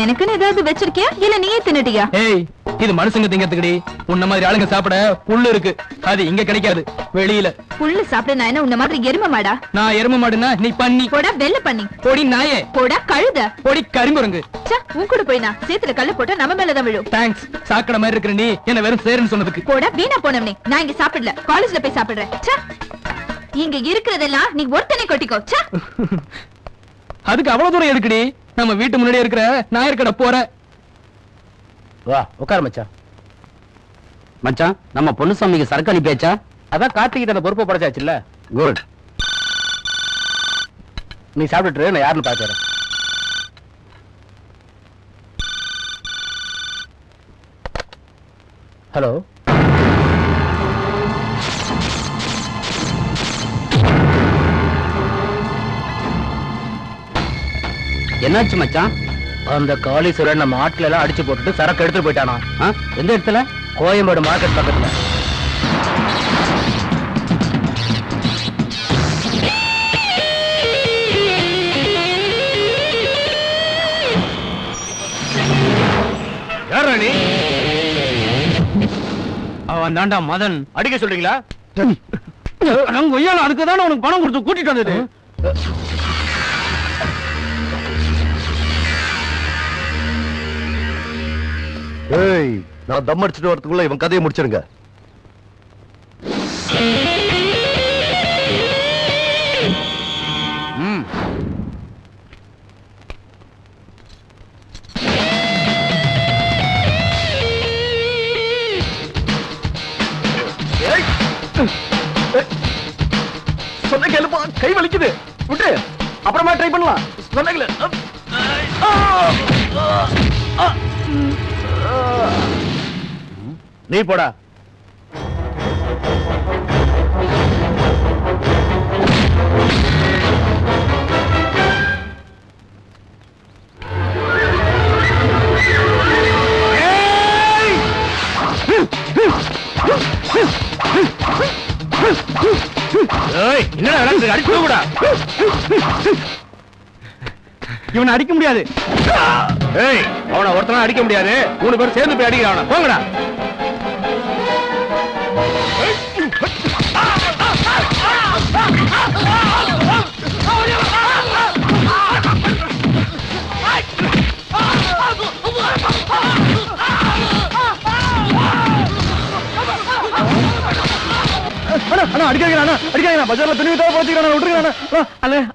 எனக்குன்னு ஏதாவது வச்சிருக்கியா இல்ல நீயே தின்னுட்டியா? ஏய், இது மனுஷங்க திங்கிறதுக்குடி. உன்ன மாதிரி ஆளுங்க சாப்பிட புல்லு இருக்கு, அது இங்க கிடைக்காது, வெளியில. புல்லு சாப்பிட நான் என்ன உன்ன மாதிரி எரும மாடா? நான் எரும மாடுனா நீ பண்ணி. போடா வெள்ள பண்ணி. பொடி நாயே. போடா கழுத. பொடி கருங்குரங்கு. ச்சே, உன் கூட போய் நான் சேத்துல கல்ல போட்டா நம்ம மேலதான் விழும். தேங்க்ஸ். சாக்கடை மாதிரி இருக்கிற நீ என்ன வெறும் சேருன்னு சொன்னதுக்கு. போடா வீணா போனவனே. நான் இங்க சாப்பிடல, காலேஜ்ல போய் சாப்பிடுறேன். ச்சே, இங்க இருக்கிறதெல்லாம் நீ ஒருத்தனை கொட்டிக்கோ. ச்சே. அதுக்கு அவ்வளவு தூரம் எதுக்குடி? நம்ம வீட்டு முன்னாடியே இருக்கிற நாயர் கடை போற. வா உட்கார மச்சான். மச்சான், நம்ம பொன்னுசாமிக்கு சரக்கு அனுப்பியாச்சா? அதான் கார்த்திகிட்ட அந்த பொறுப்பை படைச்சாச்சுல்ல. குட். நீ சாப்பிட்டுட்டு நான் யாருன்னு பாக்குறேன். ஹலோ. என்னாச்சு மச்சான்? அந்த காளீஸ்வரன் நம்ம ஆட்களை எல்லாம் அடிச்சு போட்டுட்டு சரக்கு எடுத்துட்டு போயிட்டானா? எந்த இடத்துல? கோயம்பேடு மார்க்கெட் பக்கத்துல. யாரா நீ? அவன் தாண்டா மதன். அடிக்க சொல்றீங்களா? நாங்க ஒய்யால அதுக்குதானே உனக்கு பணம் கொடுத்து கூட்டிட்டு வந்தது. ஏய், நான் தம் அடிச்சுட்டு வரதுக்குள்ள இவன் கதையை முடிச்சிருங்க. சொன்ன கேளுப்பா, கை வலிக்குது. விட்டு அப்புறமா ட்ரை பண்ணலாம். சொன்னீங்களே. நீ போடா. என்னடா அடிக்க கூடா. இவனை அடிக்க முடியாது. ஏய், அவனை ஒருத்தனா அடிக்க முடியாது. 3 பேர் சேர்ந்து போய் அடிக்கிறான். போங்கடா.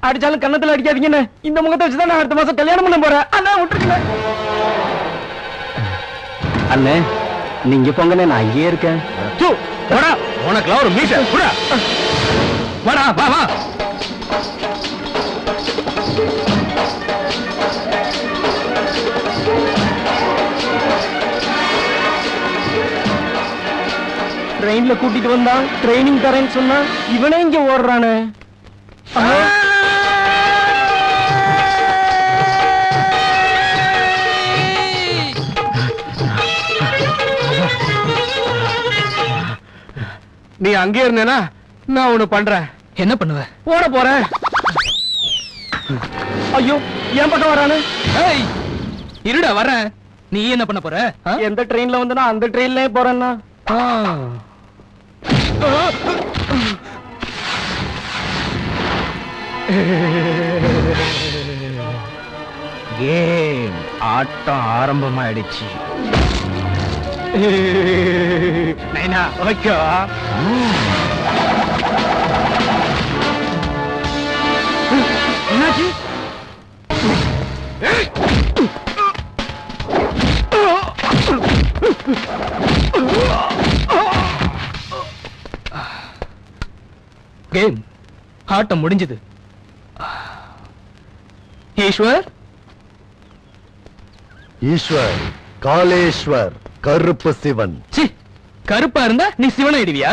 அடிச்சாலும் கண்ணத்துல அடிக்காதீங்க. இந்த முகத்தை வச்சுதான் நான் அடுத்த மாசம் கல்யாணம் பண்ண போறேன். அண்ணா விட்டுருக்கேன். அண்ணே நீங்க போங்கண்ணே, நான் இங்கேயே இருக்கேன். உனக்குலாம் ஒரு மீச வாடா, வா வா. ட்ரெயின்ல கூட்டிட்டு வந்தான், ட்ரைனிங் தரேன்னு சொன்னா இவனே இங்க ஓடுறானே. நீ அங்கே இருந்தேனா நான் ஒண்ணு பண்றேன். என்ன பண்ணுவ? ஓட போறேன். ஐயோ, என் பக்கம் வரானு. இருடா வரேன். நீ என்ன பண்ண போற? எந்த ட்ரெயின்ல வந்தனா அந்த ட்ரெயின்லயே போறேன்னா. கேம் ஆட்டம் ஆரம்பமாயிடுச்சு. நைனா ஓகேவா? என்னாச்சு? கேம் ஆட்டம் முடிஞ்சது. ஈஸ்வர், ஈஸ்வர், காலேஸ்வர், கருப்பு சிவன். சி, கருப்பா இருந்தா நீ சிவனை இடுவியா?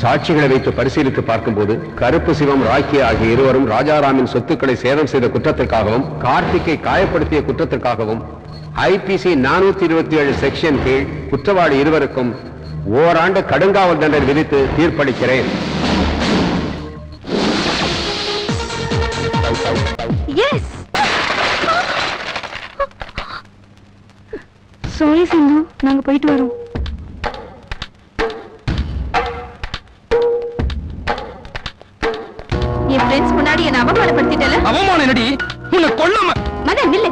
சாட்சிகளை வைத்து பரிசீலித்து பார்க்கும்போது கருப்பு சிவம், ராக்கி ஆகிய இருவரும் ராஜாராமின் சொத்துக்களை சேதம் செய்த குற்றத்திற்காகவும் கார்த்திக்கை காயப்படுத்திய குற்றத்திற்காகவும் ஐபிசி 427 செக்ஷன் கீழ் குற்றவாளி இருவருக்கும் ஓராண்டு கடுங்காவல் தண்டனை விதித்து தீர்ப்பளிக்கிறேன். எஸ். சாரி சிந்து, நாங்க போயிட்டு வரோம். என் ஃப்ரெண்ட்ஸ் முன்னாடி என்ன அவமானப்படுத்திட்டல. அவமானம் என்னடி? உன்னை கொல்லாம. மதன் நில்லு.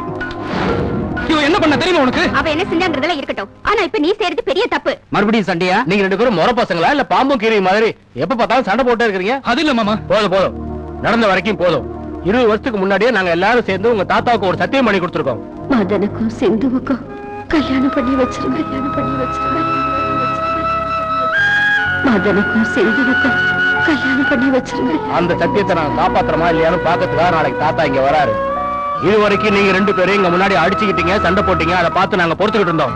இவ என்ன பண்ண தெரியுமா உனக்கு? அவ என்ன செஞ்சாங்கறதெல்லாம் இருக்கட்டும், ஆனா இப்ப நீ செய்யறது பெரிய தப்பு. மறுபடியும் சண்டையா? நீங்க ரெண்டு பேரும் முறை பசங்களா இல்ல பாம்பும் கீரை மாதிரி எப்ப பார்த்தாலும் சண்டை போட்டே இருக்கீங்க? அது இல்ல மாமா. போதும் போதும், நடந்த வரைக்கும் போதும். 20 வருஷத்துக்கு முன்னாடியே நாங்க எல்லாரும் சேர்ந்து உங்க தாத்தாவுக்கு ஒரு சத்தியம் பண்ணி கொடுத்துருக்கோம். மதனுக்கும் சிந்துவுக்கும் கல்யாணம் பண்ணி வச்சிருங்க. மதனுக்கும் சிந்துவுக்கும் கல்யாணம் பண்ணி வச்சிருங்க. அந்த சத்தியத்தை நான் காப்பாத்துறமா இல்லையான்னு பாக்கிறதுக்காக நாளைக்கு தாத்தா இங்க வராரு. இது வரைக்கும் நீங்க ரெண்டு பேரும் இங்க முன்னாடி அடிச்சுக்கிட்டீங்க, சண்டை போட்டீங்க, அதை பார்த்து நாங்க பொறுத்துக்கிட்டு இருந்தோம்.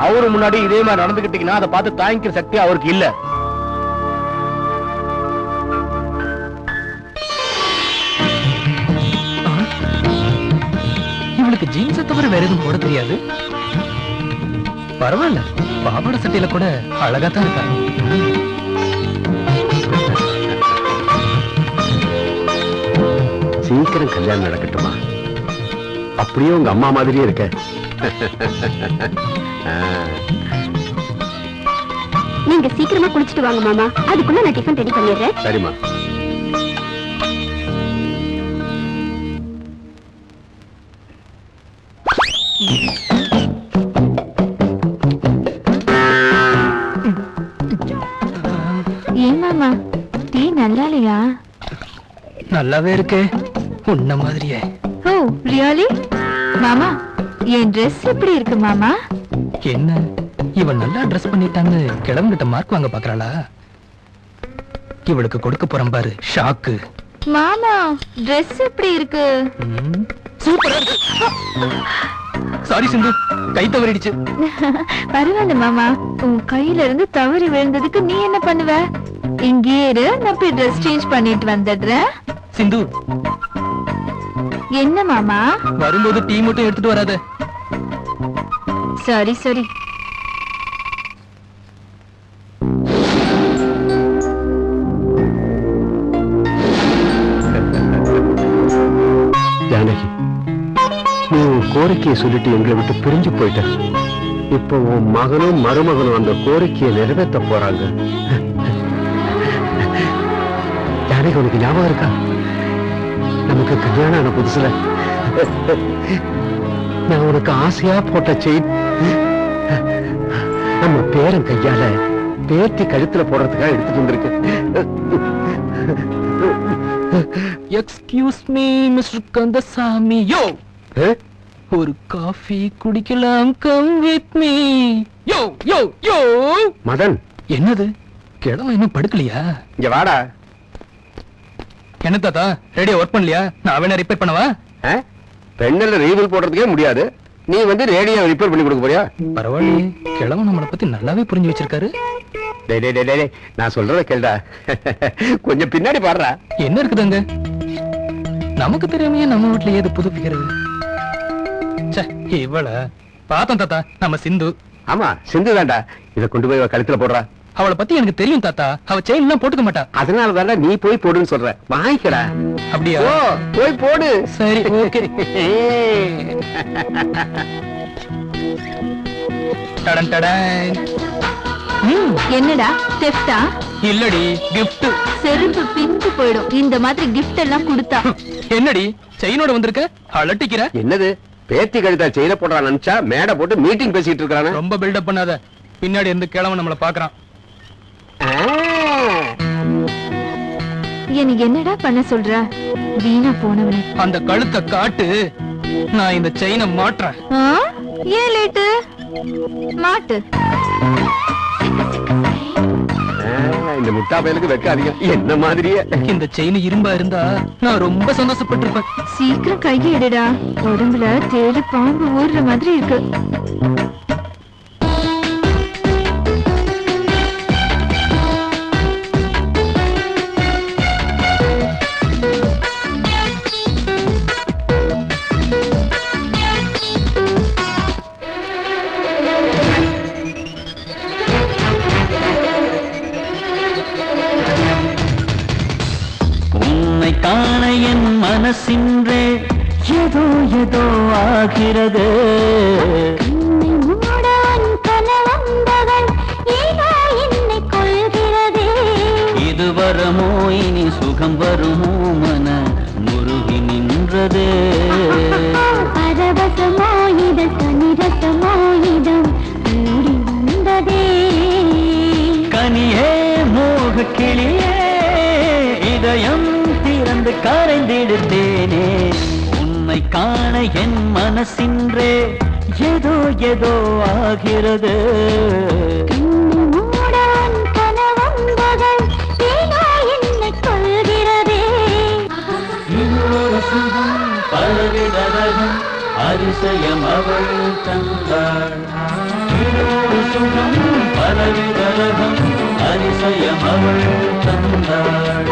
அவரு முன்னாடி இதே மாதிரி நடந்துகிட்டீங்கன்னா அதை பார்த்து தாங்கிக்கிற சக்தி அவருக்கு இல்ல. இவளுக்கு ஜீன்ஸை தவிர வேற எதுவும் போட தெரியாது. பரவாயில்ல, பாவாடை சட்டையில கூட அழகா தான் இருக்கா. சீக்கிரம் கல்யாணம் நடக்கட்டுமா? அப்படியே உங்க அம்மா மாதிரியே இருக்க. நீங்க சீக்கிரமா குளிச்சிட்டு வாங்க மாமா, அதுக்குள்ள நான் டிஃபன் ரெடி பண்ணிடுறேன். சரிம்மா. ஏன் மாமா, டீ நல்லா இல்லையா? நல்லாவே இருக்கே, உன்ன மாதிரியே. ஓ ரியலி? மாமா, என் Dress எப்படி இருக்கு மாமா? என்ன இவன் நல்லா ட்ரெஸ் பண்ணிட்டான்னு கிளம்பிட்ட மார்க் வாங்க பாக்குறாளா? இவளுக்கு கொடுக்க போறேன் பாரு ஷாக்கு. மாமா, Dress எப்படி இருக்கு? சூப்பரா இருக்கு. சாரி சிந்து, கை தவறிடுச்சு. பரவாயில்ல மாமா, உன் கையில இருந்து தவறி விழுந்ததுக்கு நீ என்ன பண்ணுவ? இங்கே இரு, நான் போய் Dress சேஞ்ச் பண்ணிட்டு வந்துடுறேன். சிந்து, என்ன மாமா? வரும்போது டீ மட்டும் எடுத்துட்டு வராத. சரி சரி. ஜானகி, நீ உன் கோரிக்கையை சொல்லிட்டு எங்களை விட்டு பிரிஞ்சு போயிட்ட. இப்போ உன் மகனும் மருமகனும் அந்த கோரிக்கையை நிறைவேற்ற போறாங்க. அன்னைக்கு உனக்கு ஞாபகம் இருக்கா? நமக்கு கல்யாணம் ஆன புதுசுல நான் உனக்கு ஆசையா போட்ட செயின் நம்ம பேரன் கையால பேத்தி கழுத்துல போடுறதுக்காக எடுத்துட்டு வந்திருக்கேன். Excuse me mister Kandasamy. Yo, ஒரு காஃபி குடிக்கலாம், come with me. Yo yo yo. Madan, என்னது, கிழமை இன்னும் படுக்கலையா? இங்க வாடா. என்ன தாத்தா, ரேடியோ ஒர்க் பண்ணலையா? நான் வேணா ரிப்பேர் பண்ணவா? பெண்ணில் ரீவில் போடுறதுக்கே முடியாது, நீ வந்து ரேடியோ ரிப்பேர் பண்ணி கொடுக்க போறியா? பரவாயில்லையே, கிழமை நம்மளை பத்தி நல்லாவே புரிஞ்சு வச்சிருக்காரு. டேய் டேய் டேய் டேய், நான் சொல்றத கேளுடா. கொஞ்சம் பின்னாடி பாடுறா. என்ன இருக்குதுங்க? நமக்கு தெரியாமையே நம்ம வீட்டுல ஏது புதுப்பிக்கிறது? இவள பார்த்தோம் தாத்தா, நம்ம சிந்து. ஆமா, சிந்து தான்டா. இத கொண்டு போய் கழுத்துல போடுறா. அவளை பத்தி எனக்கு தெரியும் தாத்தா, அவ செயின் எல்லாம் போட்டுக்க மாட்டா. அதனால தானே நீ போய் போடுன்னு சொல்ற. வாங்கிக்கடா. அப்படியா? போய் போடு. சரி, ஓகே. டடன் டடன். என்னடா தெஃப்டா? இல்லடி, கிஃப்ட். செருப்பு பிஞ்சு போயிடும் இந்த மாதிரி கிஃப்ட் எல்லாம் கொடுத்தா. என்னடி செயினோட வந்திருக்க, அலட்டிக்கிற? என்னது, பேத்தி கழுத்தா செயின போடுறா நினைச்சா மேடை போட்டு மீட்டிங் பேசிட்டு இருக்கானே. ரொம்ப பில்டப் பண்ணாத, பின்னாடி இருந்து கிழவன் நம்மள பாக்குறான். எனக்கு என்னடா பண்ண சொல்ற? வீணா போனவனே, அந்த கழுத்தை காட்டு, நான் இந்த செயினை மாட்டுறேன். ஏன் லேட்டு? மாட்டு. இந்த முட்டா பயலுக்கு வெக்க அதிகம், என்ன மாதிரியே. இந்த செயின் இரும்பா இருந்தா நான் ரொம்ப சந்தோஷப்பட்டிருப்பேன். சீக்கிரம் கையை எடுடா, உடம்புல தேடி பாம்பு ஊறுற மாதிரி இருக்கு. காண என் மனசின்றே ஏதோ ஏதோ ஆகிறது. இது வரமோ இனி சுகம் வருமோ, மன முருகி நின்றதே. பரவசமோ இது கனிரசமோ இதம் கூடி வந்ததே. கனியே மோக கிளியே இதயம் திறந்து கரைந்திடுத்தேனே. உன்னை காண என் மனசின்றே ஏதோ ஏதோ ஆகிறது. பலவிதம் அதிசயம் அவள் தந்தாள். சுகம் பலவிதம் அதிசயம் அவள் தந்தாள்.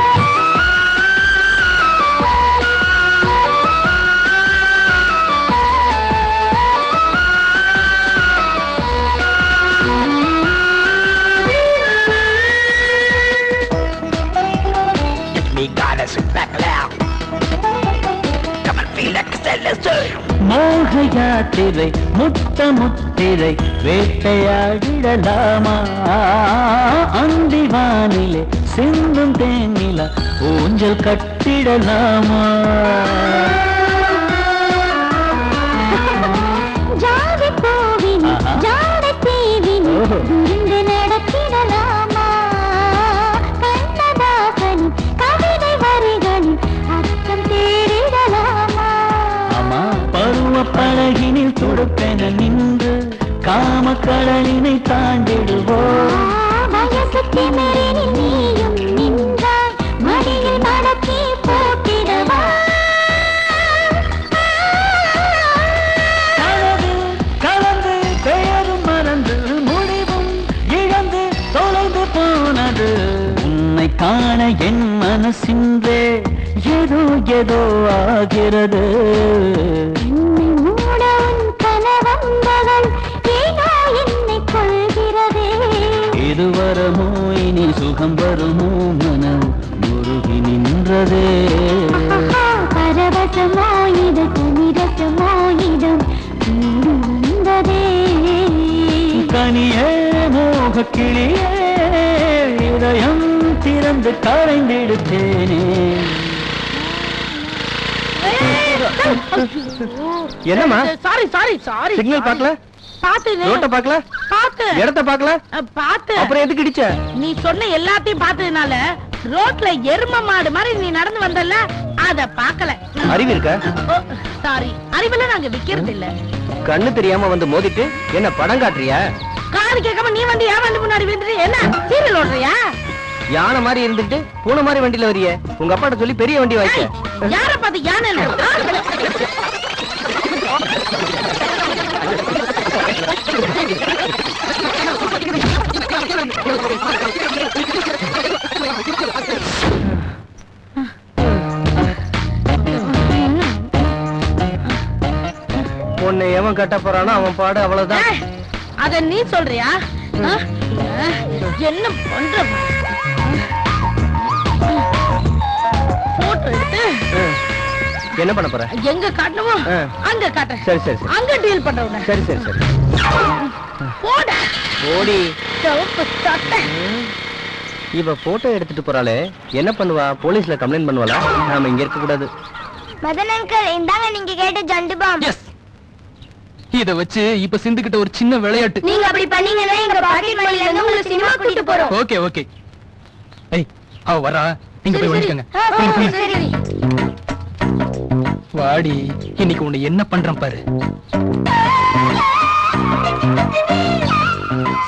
மோக யாத்திரை முத்த முத்திரை வேட்டையாடிடலாமா? அந்தி வானிலே சிந்தும் தேனில ஊஞ்சல் கட்டிடலாமா? ஜாதி போவின் ஜாதி தீவின் விருந்து நடத்திடலாமா? கண்ணதாசன் கவிதை வரிகளில் அர்த்தம் தேடிடலாமா? பருவ பழகினில் துடுப்பென நின்று காமக்கடலினை தாண்டிடுவோம். நீயும் நின்றால் மடியில் மடக்கி போட்டிடவா? கலந்து பெயரும் மறந்து முடிவும் இழந்து தொலைந்து போனது. உன்னை காண என் மனசின்றே ஏதோ ஏதோ ஆகிறது. இது வரமோ இனி சுகம் வருமோ, மன முருகி நின்றதே. பரவசமோ இது கனிரசமோ இதம் வந்ததே. கனியே மோக கிளியே இதயம் திறந்து கரைந்திடுத்தேனே. என்னம்மா சாரி சாரி சாரி சிக்னல் பார்க்கல, பாத்து ரோட்ட பார்க்கல, பாத்து இடத்த பார்க்கல, பாத்து அப்புறம் எதுக்கு இடிச்ச? நீ சொன்ன எல்லாத்தையும் பார்த்ததுனால ரோட்ல எரும மாடு மாதிரி நீ நடந்து வந்தல அத பாக்கல. அறிவு இருக்க? சாரி, அறிவுல நாங்க விக்கிறது இல்ல. கண்ணு தெரியாம வந்து மோதிட்டு என்ன படம் காட்டுறியா? காது கேட்காம நீ வந்து ஏன் வந்து முன்னாடி விழுந்துட்டு என்ன சீரியல் ஓடுறியா? யானை மாதிரி இருந்துட்டு பூனை மாதிரி வண்டியில வரிய. உங்க அப்பாட்ட சொல்லி பெரிய வண்டி வாய்க்க. யார பார்த்து யானை? உன்னை எவன் கட்ட போறானோ அவன் பாடு அவ்வளவுதான். அத நீ சொல்றியா? என்ன பண்ற? போட்டோ எடுத்து என்ன பண்ண போற? எங்க காட்டணுமோ அங்க காட்ட. சரி சரி சரி, அங்க டீல் பண்றவன. சரி சரி சரி, போடா ஓடி. சிவப்பு சட்டை. இவ போட்டோ எடுத்துட்டு போறாளே, என்ன பண்ணுவா? போலீஸ்ல கம்ப்ளைண்ட் பண்ணுவாளா? நாம இங்க இருக்க கூடாது. மதன் அங்கிள், இந்தாங்க நீங்க கேட்ட ஜண்டு பாம். இத வச்சு இப்ப சிந்துகிட்ட ஒரு சின்ன விளையாட்டு. நீங்க அப்படி பண்ணீங்கன்னா எங்க பாக்கெட் மணில இருந்து உங்களுக்கு சினிமா கூட்டிட்டு போறோம். Okay okay. ஏய், அவ வரா, நீங்க போய் ஒளிச்சுக்கங்க. சரி. வாடி, இன்னைக்கு உன்னை என்ன பண்றேன் பாரு.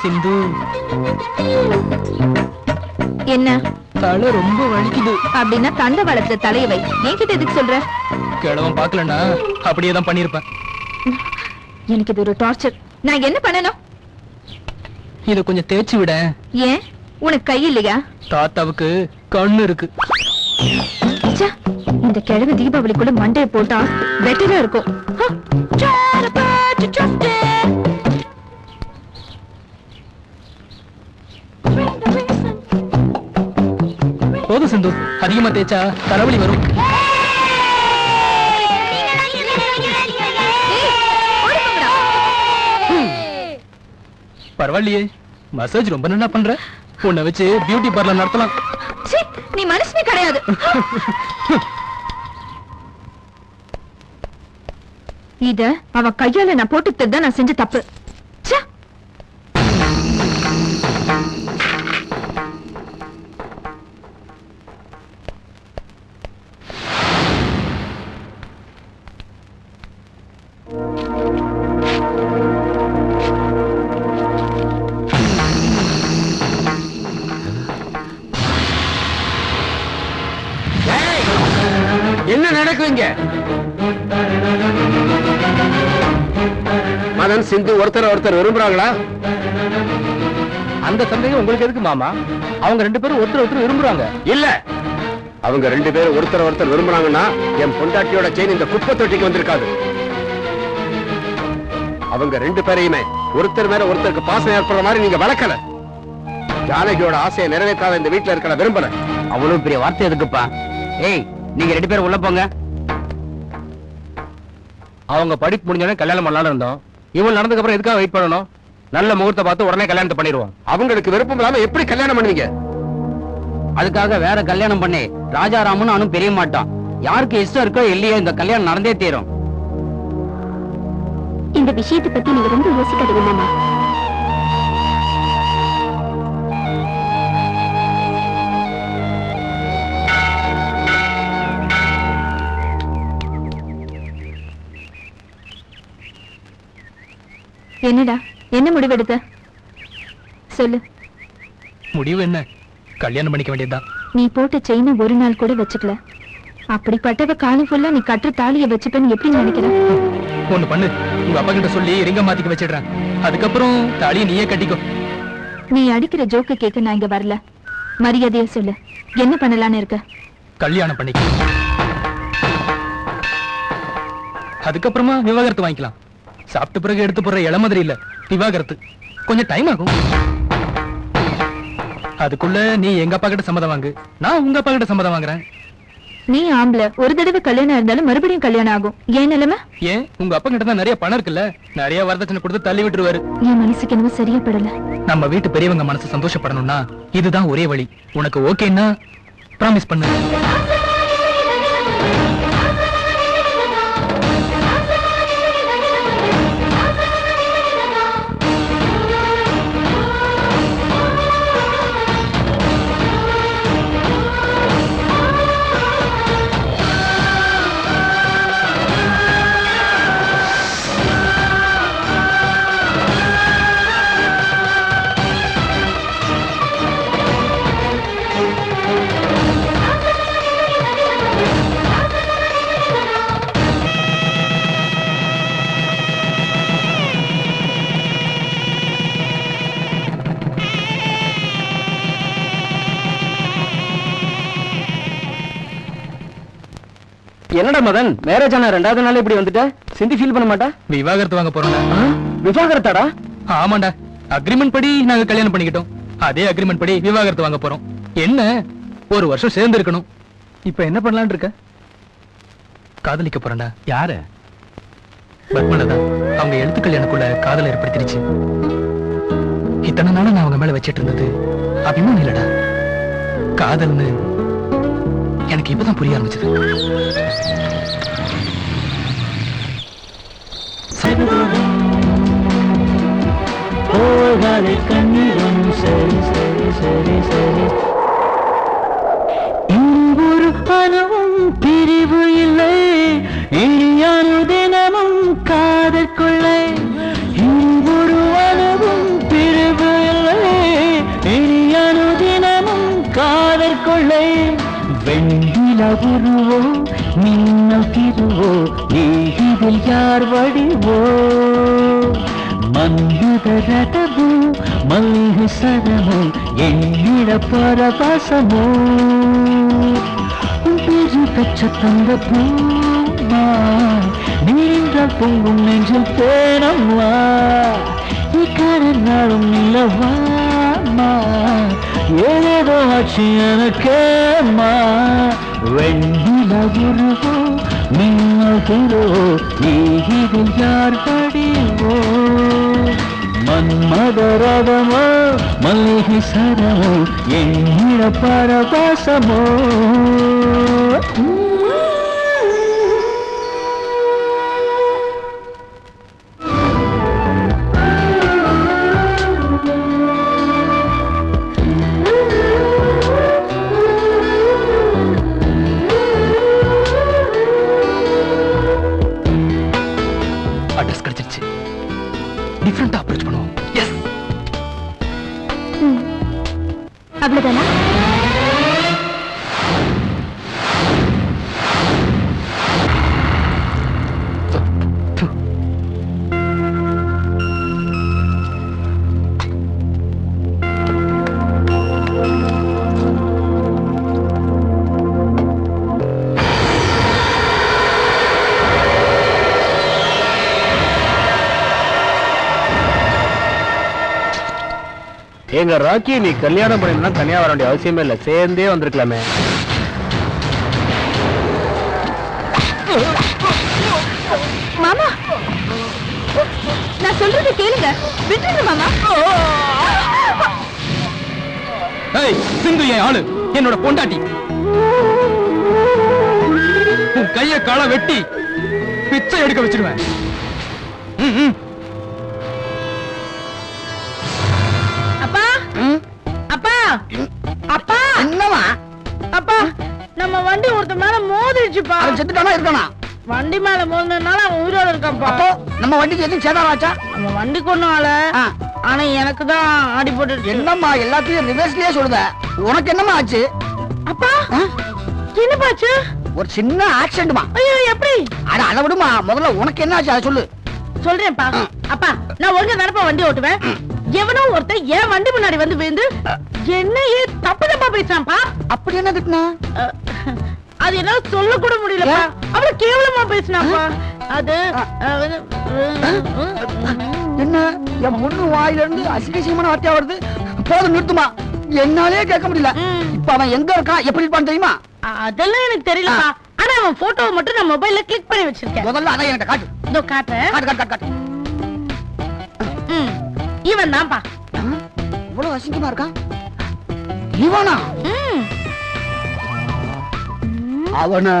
சிந்து, என்ன தலை ரொம்ப வலிக்குது. அப்படின்னா தண்டை வளர்த்த தலையை வை. என்கிட்ட எதுக்கு சொல்ற? கிழவன் பாக்கலன்னா அப்படியே தான் பண்ணிருப்பேன். எனக்கு இது ஒரு டார்ச்சர். நான் என்ன பண்ணணும்? இத கொஞ்சம் தேய்ச்சி விட. ஏன், உனக்கு கை இல்லையா? தாத்தாவுக்கு கண்ணு இருக்கு. ச்சே, இந்த கிழவு தீபாவளிக்குள்ள மண்டையை போட்டா பெட்டரா இருக்கும். போதும் சிந்து, அதிகமா தேய்ச்சா தலைவலி வரும். பரவாயில்லையே, மசாஜ் ரொம்ப நல்லா பண்ற. உன்னை வச்சு பியூட்டி பார்லர் நடத்தலாம். நீ மனுஷனே கிடையாது. இத அவ கையால நான் போட்டு தான் நான் செஞ்ச தப்பு. ச்சே. என்ன நடக்குங்க? மதன் சிந்து ஒருத்தர் விரும்புறாங்களா? அந்த சந்தேகம் உங்களுக்கு எதுக்கு மாமா? அவங்க ரெண்டு பேரும் ஒருத்தர் விரும்புறாங்க. இல்ல, அவங்க ரெண்டு பேரும் ஒருத்தர் விரும்புறாங்கன்னா என் பொண்டாட்டியோட செயின் இந்த குப்பை தொட்டிக்கு வந்திருக்காது. அவங்க ரெண்டு பேரையுமே ஒருத்தர் மேல ஒருத்தருக்கு பாசம் ஏற்படுற மாதிரி நீங்க வளர்க்கல. ஜானகியோட ஆசையை நிறைவேற்றாத இந்த வீட்டுல இருக்கிற விரும்பல. அவ்வளவு பெரிய வார்த்தை எதுக்குப்பா? ஏய், நீங்க ரெண்டு பேரும் உள்ள போங்க. அவங்க படிப்பு முடிஞ்சோடனே கல்யாணம் பண்ணலாம்னு இருந்தோம். இவன் நடந்ததுக்கு அப்புறம் எதுக்காக வெயிட் பண்ணணும்? நல்ல முகூர்த்த பார்த்து உடனே கல்யாணத்தை பண்ணிடுவோம். அவங்களுக்கு விருப்பம் இல்லாம எப்படி கல்யாணம் பண்ணுவீங்க? அதுக்காக வேற கல்யாணம் பண்ணி ராஜாராமன் அவனும் பெரிய மாட்டான். யாருக்கு இஷ்டம் இருக்கோ இல்லையோ இந்த கல்யாணம் நடந்தே தீரும். இந்த விஷயத்தை பத்தி நீங்க ரொம்ப யோசிக்காதீங்க மாமா. என்னடா, என்ன முடிவெடுத்த? சொல்லு. முடிவு என்ன? கல்யாணம் பண்ணிக்க வேண்டியதுதான். நீ போட்ட செயினை ஒரு நாள் கூட வச்சுக்கல. அப்படிப்பட்டவ காலம் ஃபுல்லா நீ கற்று தாலியை வச்சுப்பேன்னு எப்படி நினைக்கிற? ஒண்ணு பண்ணு, உங்க அப்பா கிட்ட சொல்லி ரிங்க மாத்திக்க வச்சிடுறேன். அதுக்கப்புறம் தாலியை நீயே கட்டிக்கோ. நீ அடிக்கிற ஜோக்க கேட்க நான் இங்க வரல. மரியாதையா சொல்லு, என்ன பண்ணலான்னு இருக்க? கல்யாணம் பண்ணிக்க. அதுக்கப்புறமா விவாகரத்து வாங்கிக்கலாம். சாப்பிட்ட பிறகு எடுத்து போற இள மாதிரி இல்ல விவாகரத்து. கொஞ்சம் டைம் ஆகும். அதுக்குள்ள நீ எங்க அப்பா கிட்ட சம்மதம் வாங்கு, நான் உங்க அப்பா கிட்ட சம்மதம் வாங்குறேன். நீ ஆம்பளை, ஒரு தடவை கல்யாணம் இருந்தாலும் மறுபடியும் கல்யாணம் ஆகும். ஏன் நிலைமை? ஏன் உங்க அப்பா கிட்ட தான் நிறைய பணம் இருக்குல்ல, நிறைய வரதட்சணை கொடுத்து தள்ளி விட்டுருவாரு. என் மனசுக்கு என்னவோ சரியா படல. நம்ம வீட்டு பெரியவங்க மனசு சந்தோஷப்படணும்னா இதுதான் ஒரே வழி. உனக்கு ஓகேன்னா ப்ராமிஸ் பண்ணு. என்னடா மதன், மேரேஜ் ஆன 2வது நாள் இப்படி வந்துட்ட? சிந்தி ஃபீல் பண்ண மாட்டா? விவாகரத்து வாங்க போறோம்டா. விவாகரத்தாடா? ஆமாண்டா, அக்ரிமெண்ட் படி நாங்க கல்யாணம் பண்ணிக்கிட்டோம். அதே அக்ரிமெண்ட் படி விவாகரத்து வாங்க போறோம். என்ன, ஒரு வருஷம் சேர்ந்து இருக்கணும். இப்ப என்ன பண்ணலாம்னு இருக்க? காதலிக்க போறேன்டா. யாரு? பத்மனதா. அவங்க எழுத்துக்கள் எனக்குள்ள காதலை ஏற்படுத்திருச்சு. இத்தனை நாள நான் அவங்க மேல வச்சிட்டு இருந்தது அபிமானம் இல்லடா, காதல்னு எனக்கு இப்பதான் புரிய ஆரம்பிச்சது. ஒரு பணமும் பிரிவு இல்லை, இனியானு தினமும் காதல் கொள்ளை. ஒரு அளவும் பிரிவு இல்லை, இனியானு தினமும் காதல் கொள்ளை. வெண்ணிலவுருவோ மின்னல் திருவோ, நீ இதில் யார் வடிவோ? மன்மத ரதமோ மல்லிகை சரமோ, எண்ணிட பரவசமோ? பிரி பெற்ற தந்த பூமா, நீண்ட பொங்கும் நெஞ்சில் பேரம்மா. இக்கடல் நாளும் நிலவாமா, ஏதேதோ ஆட்சி எனக்கேம்மா. வெண்ணிலவுருவோ மின்னல் திருவோ, நீ இதில் யார் வடிவோ? மன்மத ரதமோ மல்லிகை சரமோ, எண்ணிட பரவசமோ? அட்ரஸ் கிடைச்சிருச்சு. டிஃபரெண்டா அப்ரோச் பண்ணுவோம். எஸ், அவ்வளவுதானா? எங்க ராக்கி, நீ கல்யாணம் பண்ணினா தனியா வர வேண்டிய அவசியமே இல்ல, சேர்ந்தே வந்திருக்கலாமே. மாமா, நான் சொல்றதை கேளுங்க, விட்டுருங்க மாமா. ஏய் சிந்து, என் ஆளு, என்னோட பொண்டாட்டி. உன் கைய கால வெட்டி பிச்சை எடுக்க வச்சிருவேன். அப்பா அப்பா அப்பா, என்னவா? அப்பா, நம்ம வண்டி ஒருத்த மேல மோதிடுச்சுப்பா. அவன் செத்துட்டானா இருக்கானா? வண்டி மேல மோதினதுனால அவன் உயிரோட இருக்கான்ப்பா. அப்போ நம்ம வண்டிக்கு எதுவும் சேதாரம் ஆச்சா? நம்ம வண்டி கொண்டு ஆள, ஆனா எனக்கு தான் அடிபட்டு. என்னம்மா எல்லாத்தையும் ரிவர்ஸ்லயே சொல்லுத? உனக்கு என்னம்மா ஆச்சு? அப்பா, என்ன பாச்சு? ஒரு சின்ன ஆக்சிடென்ட்மா. ஐயோ, எப்படி? அட அதை விடுமா, முதல்ல உனக்கு என்ன ஆச்சு அதை சொல்லு. சொல்றேன்ப்பா. அப்பா, நான் ஒழுங்கா தானப்பா வண்டி ஓட்டுவேன். எவனோ ஒருத்தன் என் வண்டி முன்னாடி வந்து விழுந்து என்னையே தப்பு தப்பா பேசுறான்ப்பா. அப்படி என்ன திட்டினா? அது என்ன சொல்ல கூட முடியலப்பா. அவ்வளவு கேவலமா பேசினாப்பா. அது என்ன என் பொண்ணு வாயில இருந்து அசிங்கமான வார்த்தையா வருது. போதும், நிறுத்துமா. என்னாலே கேட்க முடியல. இப்ப அவன் எங்க இருக்கான், எப்படி இருப்பான்னு தெரியுமா? அதெல்லாம் எனக்கு தெரியலப்பா. ஆனா அவன் போட்டோவை மட்டும் நான் மொபைல்ல கிளிக் பண்ணி வச்சிருக்கேன். முதல்ல அதை எனக்கு காட்டு. இதோ காட்டுறேன். காட்டு காட்டு காட்டு ம், இவன் தான்ப்பா. இவ்வளவு அசிங்கமா இருக்கான். இவனா? ம், அவனா?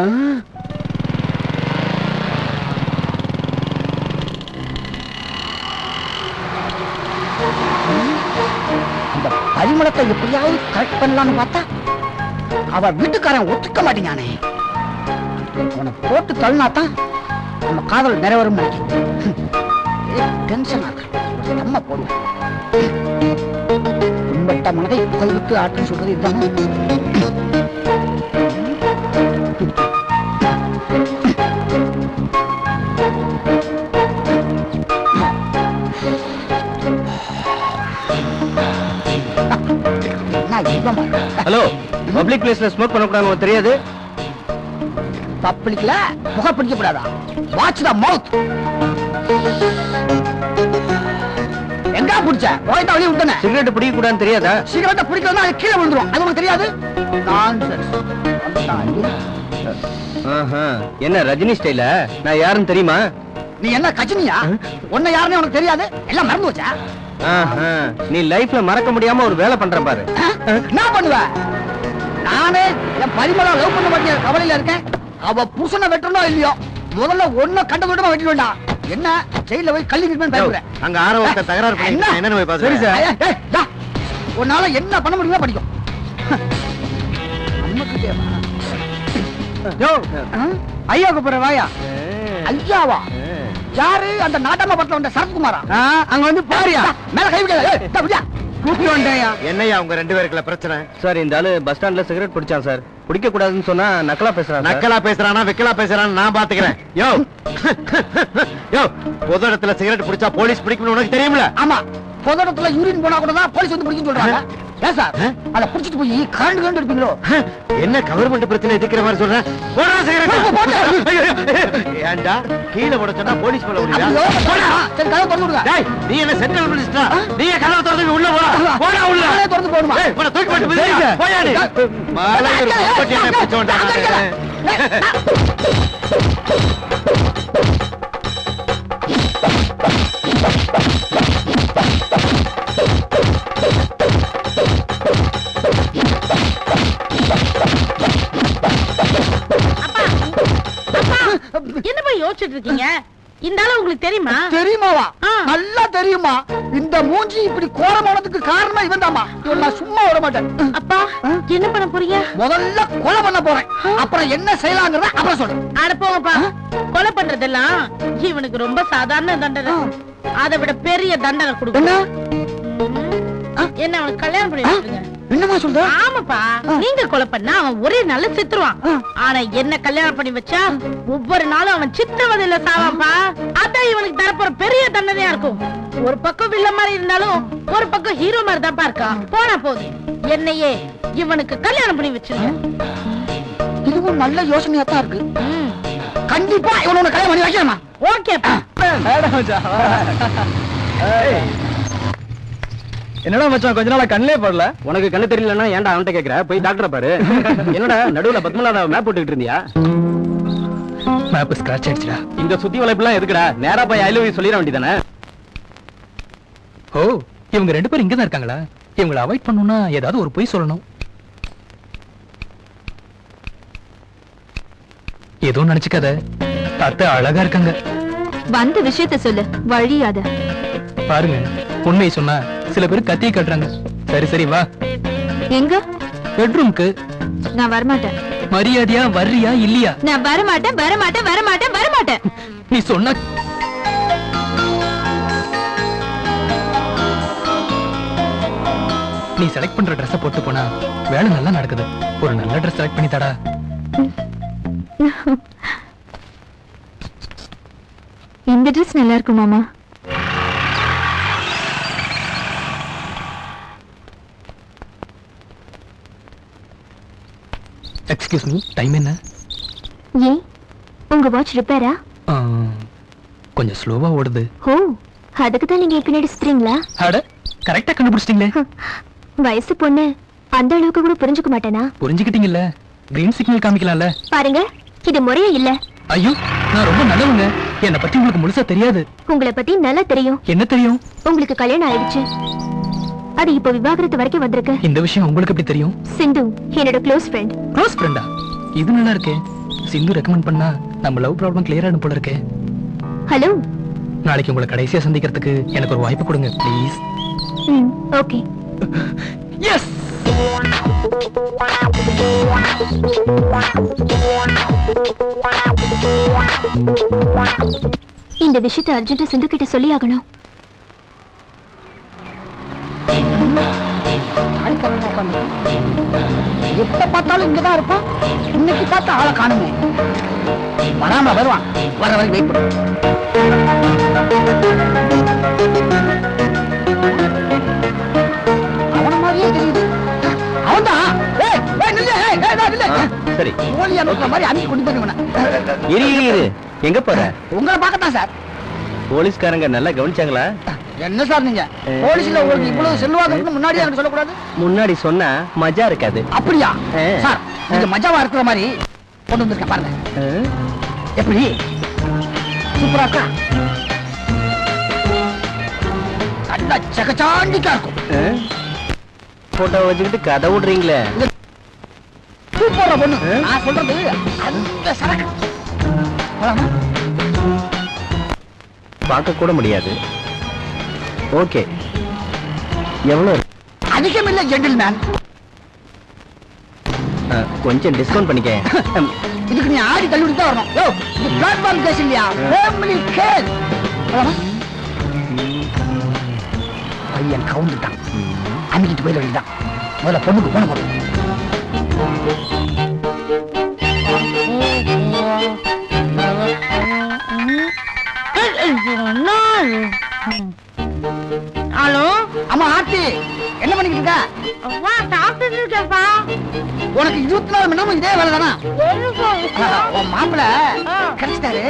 அந்த பரிமளத்தை எப்படியாவது கரெக்ட் பண்ணலாம்னு பார்த்தா அவ வீட்டுக்காரன் ஒத்துக்க மாட்டேங்கானே. அவனை போட்டு தள்ளினாத்தான் நம்ம காதல் நிறைவேறும் நினைக்கிறேன். டென்ஷன் ஆக அம்மா போடுவேன். உண்பட்ட மனதை புகழ்விட்டு ஆற்றுன்னு சொல்றது இதுதான். ஹலோ, பப்ளிக் பிளேஸ்ல ஸ்மோக் பண்ணக்கூடாதுன்னு உனக்கு தெரியாது? பப்ளிக்ல புகை பிடிக்க கூடாதா? வாட்ச் த மவுத். எங்க பிடிச்ச ஓய்தா வழி விட்டனே. சிகரெட் பிடிக்க கூடாதுன்னு தெரியாதா? சிகரெட்டை பிடிக்கலன்னா அது கீழே விழுந்துரும். அது உனக்கு தெரியாது? நான்சென்ஸ். என்ன ரஜினி ஸ்டைல? நான் யாருன்னு தெரியுமா? நீ என்ன கஜினியா? உன்னை யாருன்னு உனக்கு தெரியாது? எல்லாம் மறந்து வச்சா? நீ லைஃப்ல மறக்க முடியாம ஒரு வேலை பண்ற பாரு. நான் பண்ணுவேன். நானே என் பரிமளா லவ் பண்ண மாட்டேன் கவலையில இருக்கேன். அவ புருஷனை வெட்டணும் இல்லையோ முதல்ல ஒன்ன கண்ட விடமா வெட்டி வேண்டாம். என்ன ஜெயில போய் கல்வி நிற்பேன் பயப்படுறேன். அங்க ஆரவத்தை தகராறு பண்ணி என்னன்னு போய் பாத்து. சரி சார். உன்னால என்ன பண்ண முடியுமோ படிக்கும். நமக்கு தேவை. ஐயா கூப்பிடுற வாயா. ஐயாவா? யாரு? அந்த நாட்டாம படத்துல வந்த சரத்குமாரா? அங்க வந்து பாரியா மேல கை விட கூப்பிட்டு வந்தேயா. என்னையா உங்க ரெண்டு பேருக்குள்ள பிரச்சனை? சார், இந்த ஆளு பஸ் ஸ்டாண்ட்ல சிகரெட் பிடிச்சான் சார். பிடிக்க கூடாதுன்னு சொன்னா நக்கலா பேசுறான். நக்கலா பேசுறானா வெக்கலா பேசுறான்னு நான் பாத்துக்கிறேன். யோ யோ, பொது இடத்துல சிகரெட் பிடிச்சா போலீஸ் பிடிக்கணும் உனக்கு தெரியுமில? ஆமா, பொது இடத்துல யூரின் போனா கூட தான் போலீஸ் வந்து பிடிக்கும் சொல்றாங்க. ஏன் சார் அத புடிச்சிட்டு போய் கரண்ட் கரண்ட் எடுப்பீங்களோ? என்ன கவர்மெண்ட் பிரச்சனை எதிர்க்கிற மாதிரி சொல்றேன்? போடா சிகரெட். ஏண்டா கீழே போட சொன்னா போலீஸ் மேல ஓடியா? சரி கதவை திறந்து விடுங்க. டேய், நீ என்ன சென்ட்ரல் மினிஸ்டரா? நீ கதவை திறந்து உள்ள போடா. போடா உள்ள. நானே திறந்து போடுமா? ஏய், உன்னை தூக்கி போட்டு மிதியா. போயா நீ. மாலையர் பொம்பட்டியை பிடிச்சோண்டா. என்ன போய் யோசிச்சுட்டு இருக்கீங்க? இந்த ஆளு உங்களுக்கு தெரியுமா? தெரியுமாவா? நல்லா தெரியுமா. இந்த மூஞ்சி இப்படி கோரமானதுக்கு காரணம் இவன் தாமா. இவன் நான் சும்மா விட மாட்டேன். அப்பா, என்ன பண்ண போறீங்க? முதல்ல கொலை பண்ண போறேன். அப்புறம் என்ன செய்யலாங்கிறத அப்புறம் சொல்றேன். அட போங்கப்பா. கொலை பண்றதெல்லாம் இவனுக்கு ரொம்ப சாதாரண தண்டனை. அதை விட பெரிய தண்டனை கொடுக்கணும். என்ன அவனுக்கு கல்யாணம் பண்ணி வச்சிருங்க. என்னமா சொல்ற? ஆமாப்பா, நீங்க கொலை பண்ணா அவன் ஒரே நாள்ல செத்துருவான். ஆனா என்ன கல்யாணம் பண்ணி வச்சா ஒவ்வொரு நாளும் அவன் சித்திரவதையில சாவான்பா. அதான் இவனுக்கு தரப்போற பெரிய தண்டனையா இருக்கும். ஒரு பக்கம் வில்ல மாதிரி இருந்தாலும் ஒரு பக்கம் ஹீரோ மாதிரி தான் இருக்கான். போனா போகுது, என்னையே இவனுக்கு கல்யாணம் பண்ணி வச்சிருங்க. இதுவும் நல்ல யோசனையா தான் இருக்கு. கண்டிப்பா இவனோட கல்யாணம் பண்ணி வைக்கணுமா? ஓகேப்பா. என்னடா மச்சான், கொஞ்ச நாளா கண்ணே படல. உனக்கு கண்ணு தெரியலன்னா ஏன்டா அவன்கிட்ட கேக்குற? போய் டாக்டரை பாரு. என்னடா நடுவுல பத்மநாத மேப் போட்டுக்கிட்டு இருந்தியா? மேப் ஸ்கிராட்ச் ஆயிடுச்சுடா. இந்த சுத்தி வளைப்புலாம் எதுக்குடா? நேரா போய் ஐ லவ் யூ சொல்லிட வேண்டியதானே? ஓ, இவங்க ரெண்டு பேரும் இங்கதான் இருக்காங்களா? இவங்களை அவாய்ட் பண்ணணும்னா ஏதாவது ஒரு பொய் சொல்லணும். ஏதோ நினைச்சுக்காத, அத்தை அழகா இருக்காங்க. வந்த விஷயத்த சொல்லு, வழியாத. பாருங்க, உண்மையை சொன்னா சில பேர் கத்தியை கட்டுறாங்க. சரி சரி வா. எங்க? பெட்ரூம்க்கு. நான் வரமாட்டேன். மரியாதையா வர்றியா இல்லையா? நான் வரமாட்டேன் வரமாட்டேன் வரமாட்டேன் வரமாட்டேன். நீ சொன்ன நீ செலக்ட் பண்ற ட்ரெஸ் போட்டு போனா வேலை நல்லா நடக்குது. ஒரு நல்ல ட்ரெஸ் செலக்ட் பண்ணி தாடா. இந்த ட்ரெஸ் நல்லா இருக்கும் மாமா. எக்ஸ்கியூஸ் மீ, டைம் என்ன? ஏன் உங்க வாட்ச் ரிப்பேரா? கொஞ்சம் ஸ்லோவா ஓடுது. ஓ, அதுக்கு தான் நீங்க பின்னாடி சுத்துறீங்களா? அட, கரெக்டா கண்டுபிடிச்சிட்டீங்களே. வயசு பொண்ணு அந்த அளவுக்கு கூட புரிஞ்சுக்க மாட்டேனா? புரிஞ்சுக்கிட்டீங்கல்ல, கிரீன் சிக்னல் காமிக்கலாம்ல? பாருங்க, இது முறையே இல்ல. ஐயோ, நான் ரொம்ப நல்லவங்க. என்னை பத்தி உங்களுக்கு முழுசா தெரியாது. உங்களை பத்தி நல்லா தெரியும். என்ன தெரியும்? உங்களுக்கு கல்யாணம் ஆயிடுச்சு. அது இப்ப விவாகரத்து வரைக்கும் வந்திருக்கு. இந்த விஷயம் உங்களுக்கு எப்படி தெரியும்? சிந்து என்னோட க்ளோஸ் ஃப்ரெண்ட். க்ளோஸ் ஃப்ரெண்டா? இது நல்லா இருக்கே. சிந்து ரெக்கமெண்ட் பண்ணா நம்ம லவ் ப்ராப்ளம் கிளியர் ஆகும் போல இருக்கே. ஹலோ, நாளைக்கு உங்களை கடைசியா சந்திக்கிறதுக்கு எனக்கு ஒரு வாய்ப்பு கொடுங்க ப்ளீஸ். ஓகே. எஸ். இந்த விஷயத்தை அர்ஜென்ட்டா சிந்து கிட்ட சொல்லி ஆகணும். எப்ப பார்த்தாலும் இங்கதான் இருப்பான். இன்னைக்கு பார்த்தா ஆளை காணுமே. வராம வருவான். வர வரை வெயிட் பண்ணு. அவன மாதிரியே தெரியுது. அவன்தான். ஏய், ஏய், நில்லு, ஏய், ஏய், நில்லு. சரி, போலியா இருக்கிற மாதிரி அனுப்பி கொண்டு போய் இவனை. இரு. எங்க போற? உங்களை பார்க்கத்தான் சார். போலீஸ்காரங்க நல்லா கவனிச்சாங்களா? என்ன சார் நீங்க போலீஸ்ல உங்களுக்கு இவ்வளவு செல்வாக்கு முன்னாடி எனக்கு சொல்லக்கூடாது? முன்னாடி சொன்னா மஜா இருக்காது. அப்படியா சார்? நீங்க மஜாவா இருக்கிற மாதிரி கொண்டு வந்திருக்கேன் பாருங்க. எப்படி சூப்பரா இருக்கா? நல்லா சகச்சாண்டிக்கா இருக்கும். போட்டோ வச்சுக்கிட்டு கதை விடுறீங்களே. சூப்பரா பொண்ணு. நான் சொல்றது அந்த சரக்கு. பார்க்க கூட முடியாது. ஓகே, எவ்வளவு? அதிகம் இல்ல ஜென்டில்மேன். கொஞ்சம் டிஸ்கவுண்ட் பண்ணிக்க. இதுக்கு நீ ஆடி தள்ளி தான் வரணும். யோ, இது பிளாட்ஃபார்ம் கேஸ் இல்லையா? Family case. பையன் கவுந்துட்டான். அன்னைக்கு போயிட வேண்டியதான். முதல்ல பொண்ணுக்கு போன போதும். ஹலோ, அம்மா ஆர்த்தி, என்ன பண்ணிக்கிட்டு இருக்க? அம்மா சாப்பிட்டு இருக்கேன்ப்பா. உனக்கு 24 மணி நேரம் இதே வேலை தானா? உன் மாப்பிள்ள கிடைச்சிட்டாரு.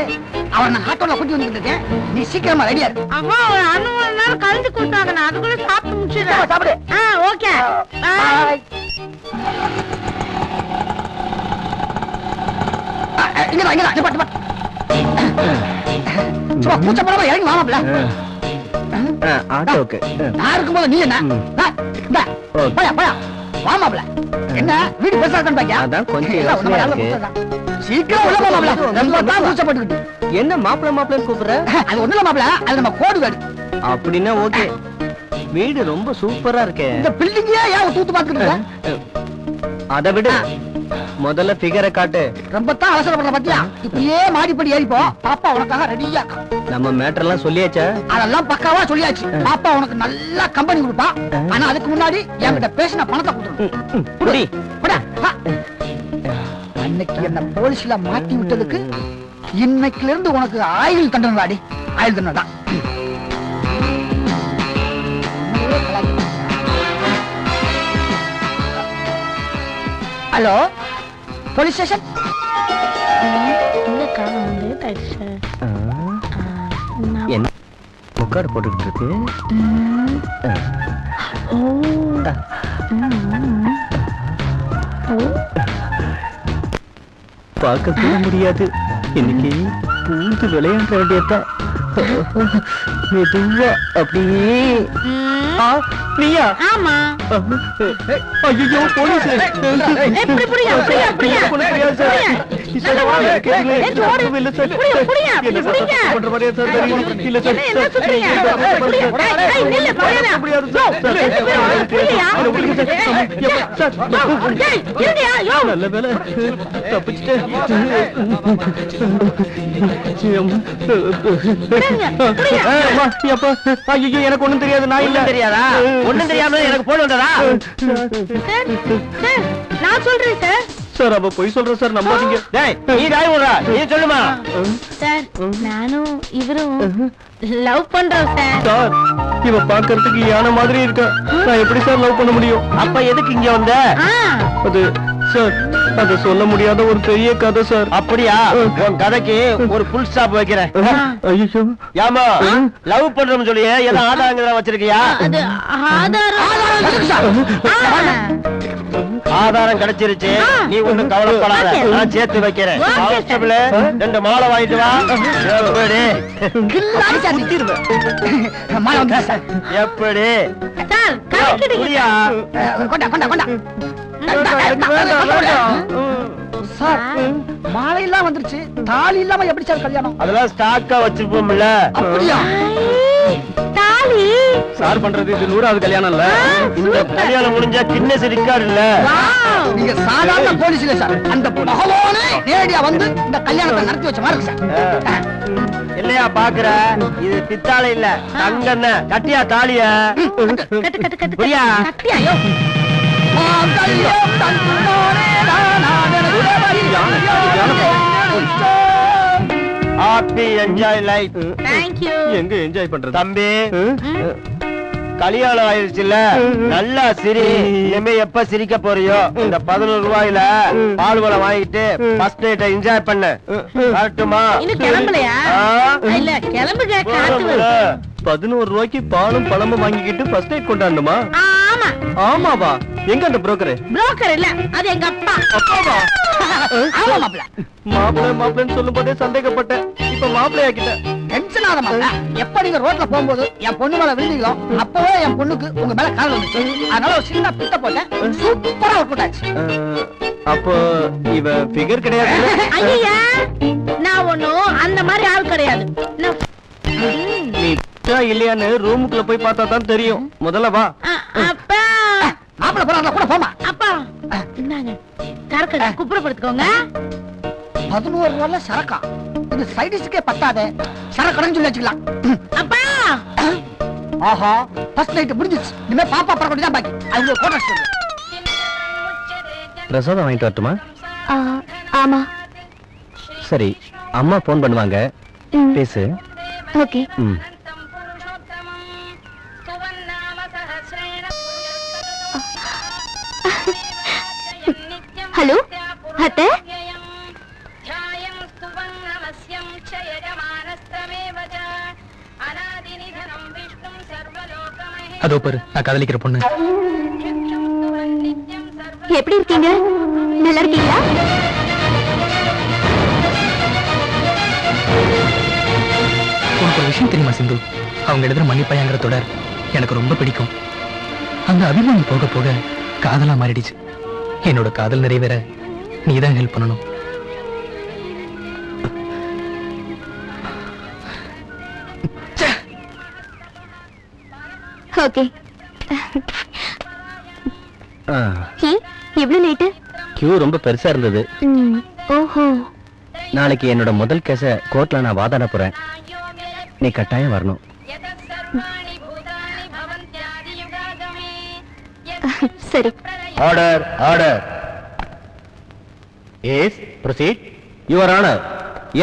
அவரை நான் ஆட்டோல கூட்டி வந்துட்டு இருக்கேன். நீ சீக்கிரமா ரெடியா இரு. அம்மா ஒரு 2 மணி நேரம் கழிச்சு கொடுத்தாங்க. நான் அதுக்குள்ள சாப்பிட்டு முடிச்சிடுறேன். சாப்பிடு. ஓகே. இங்கதான் நிப்பாட்டு. சும்மா பூச்சப்படாம இறங்கி வாமாப்ல. ஆட்டோக்கு நான் இருக்கும்போது நீ என்ன? போயா வாமாப்ல. என்ன வீடு பெருசா இருக்கான்னு பாக்கியா? அதான் கொஞ்சம் யோசனையா இருக்கு. சீக்கிரம் உள்ள போமாப்ல. ரொம்ப தான் பூச்சப்பட்டுக்கிட்டு. என்ன மாப்பிள்ள கூப்பிடுற? அது ஒண்ணு இல்ல மாப்ள, அது நம்ம கோடு வீடு. அப்படின்னா ஓகே. வீடு ரொம்ப சூப்பரா இருக்கே. இந்த பில்டிங்கே ஏன் தூத்து பாத்துக்கிட்டு இருக்க? அதை விடு, முதல்ல ஃபிகரை காட்டு. ரொம்ப தான் அவசரப்படுற பத்தியா? இப்படியே மாடிப்படி ஏறிப்போ. பாப்பா உனக்காக ரெடியா இருக்கா. நம்ம மேட்டர் எல்லாம் சொல்லியாச்சா? அதெல்லாம் பக்காவா சொல்லியாச்சு. பாப்பா உனக்கு நல்லா கம்பெனி கொடுப்பா. ஆனா அதுக்கு முன்னாடி என்கிட்ட பேசின பணத்தை கொடுத்துரு. அன்னைக்கு என்ன போலீஸ்ல மாட்டி விட்டதுக்கு இன்னைக்குல இருந்து உனக்கு ஆயுள் தண்டனை. அடி ஆயுள் தண்டனை தான். Hello, police station. என்ன முக்காடு போட்டுக்கிட்டு இருக்கு? பார்க்க முடியாது. இன்னைக்கு பூந்து விளையாட வேண்டியதான். மெதுவா அப்படியே. நீயா? ஆமா. ஐயோ, போலீஸ். நல்ல வேலை தப்பிச்சுட்டேன். எனக்கு ஒண்ணும் தெரியாது. நான் இல்ல. தெரியாதா? ஒண்ணும் தெரியாம எனக்கு போன் வந்ததா? நான் சொல்றேன் சார். சார், அவ போய் சொல்ற சார், நம்பாதீங்க. டேய், நீ டாய் விடுறா. நீ சொல்லுமா? சார், நானும் இவரும் லவ் பண்றோம் சார். சார், இவ பாக்குறதுக்கு யானை மாதிரி இருக்கா. நான் எப்படி சார் லவ் பண்ண முடியும்? அப்ப எதுக்கு இங்க வந்த? அது சார், அது சொல்ல முடியாத ஒரு பெரிய கதை சார். அப்படியா? உன் கதைக்கு ஒரு புல் ஸ்டாப் வைக்கிறேன். ஐயோ, ஏமா லவ் பண்றோம்னு சொல்லி ஏதோ ஆதாரங்கள் வச்சிருக்கியா? அது ஆதாரம் கிடைச்சிருச்சு, நீ ஒண்ணும் கவலைப்படாத, நான் சேர்த்து வைக்கிறேன். கான்ஸ்டபிள் 2 மாலை வாங்கிட்டு வா. எப்படி சார் கரெக்ட். புரியா? கொண்டா கொண்டா கொண்டா சார், மாலை எல்லாம் வந்துருச்சு, தாலி இல்லாம எப்படி சார் கல்யாணம்? அதெல்லாம் ஸ்டாக்கா வச்சிருப்போம்ல. அப்படியா? தாலி சார் பண்றது இது 100வது கல்யாணம் இல்ல. இந்த கல்யாணம் முடிஞ்சா கின்னஸ் ரெக்கார்ட் இல்ல. நீங்க சாதாரண போலீஸ் இல்ல சார், அந்த பகவானே நேரடியா வந்து இந்த கல்யாணத்தை நடத்தி வச்ச மாதிரி சார். இல்லையா பாக்குற, இது பித்தாளை இல்ல தங்கண்ண. கட்டியா தாலிய? கட்டு கட்டு கட்டு புரியா? கட்டியாயோ? Happy enjoy life. Thank you. எங்க என்ஜாய் பண்றது தம்பி, கல்யாணம் ஆயிடுச்சுல்ல, நல்லா சிரி. இனிமே எப்ப சிரிக்க போறியோ இந்த 11 ரூபாயில பால் வளம் வாங்கிட்டு ஃபர்ஸ்ட் நைட்டை என்ஜாய் பண்ணு. வரட்டுமா? இன்னும் கிளம்பலையா? இல்ல கிளம்புங்க, காத்து. 11 ரூபாய்க்கு பாலும் பழமும் வாங்கிக்கிட்டு ஃபர்ஸ்ட் நைட் கொண்டாடணுமா? ஆமா. ஆமாவா? எங்க அந்த புரோக்கர்? புரோக்கர் இல்ல, அது எங்க அப்பா. அப்பாவா? ஆமா மாப்பிள்ள, மாப்பிள்ளன்னு சொல்லும் போதே சந்தேகப்பட்டேன், இப்ப மாப்பிள்ளையாக்கிட்டேன். டென்ஷன் ஆகாத மாப்பிள்ள. எப்ப நீங்க ரோட்ல போகும்போது என் பொண்ணு மேல விழுந்தீங்களோ அப்பவே என் பொண்ணுக்கு உங்க மேல காதல் வந்துச்சு. அதனால ஒரு சின்ன பிட்ட போட்டேன், சூப்பரா ஒர்க் அவுட் ஆச்சு. அப்போ இவ ஃபிகர் கிடையாது. ஐயா, நான் ஒண்ணும் அந்த மாதிரி ஆள் கிடையாது. நீ இல்லையான்னு ரூமுக்குள்ள போய் பார்த்தா தான் தெரியும். முதல்ல வா. அப்பா மாப்பிள்ள போறாங்க கூட போமா. அப்பா என்னங்க கரெக்டா குப்புறப்படுத்துக்கோங்க. 11 ரூபாய்ல சரக்கா, இது சைடிஸ்க்கே பத்தாதே, சரக்கடன்னு சொல்லி வச்சுக்கலாம். அப்பா ஆஹா, ஃபர்ஸ்ட் நைட் முடிஞ்சிச்சு, இனிமே பாப்பா பரக்கொடி தான் பாக்கி. அவங்க கோட்டர்ஸ் பிரசாதம் வாங்கிட்டு வரட்டுமா? ஆமா. சரி, அம்மா போன் பண்ணுவாங்க, பேசு. ஓகே. ஹலோ அத்தை, அதோ பாரு, நான் காதலிக்கிற பொண்ணு. எப்படி இருக்கீங்க? நல்லா இருக்கீங்களா? உனக்கு ஒரு விஷயம் தெரியுமா சிந்து? அவங்க எழுதுற மன்னிப்பாயாங்கிற தொடர் எனக்கு ரொம்ப பிடிக்கும். அந்த அபிமானம் போக போக காதலா மாறிடுச்சு. என்னோட காதல் நிறைவேற நீதான் ஹெல்ப் பண்ணணும். ஓகே. எவ்வளவு லேட்டு? கியூ ரொம்ப பெருசா இருந்தது. ஓஹோ. நாளைக்கு என்னோட முதல் கேஸ கோர்ட்ல நான் வாதாட போறேன். நீ கட்டாயம் வரணும். சரி. Order order. Yes proceed. Your honour,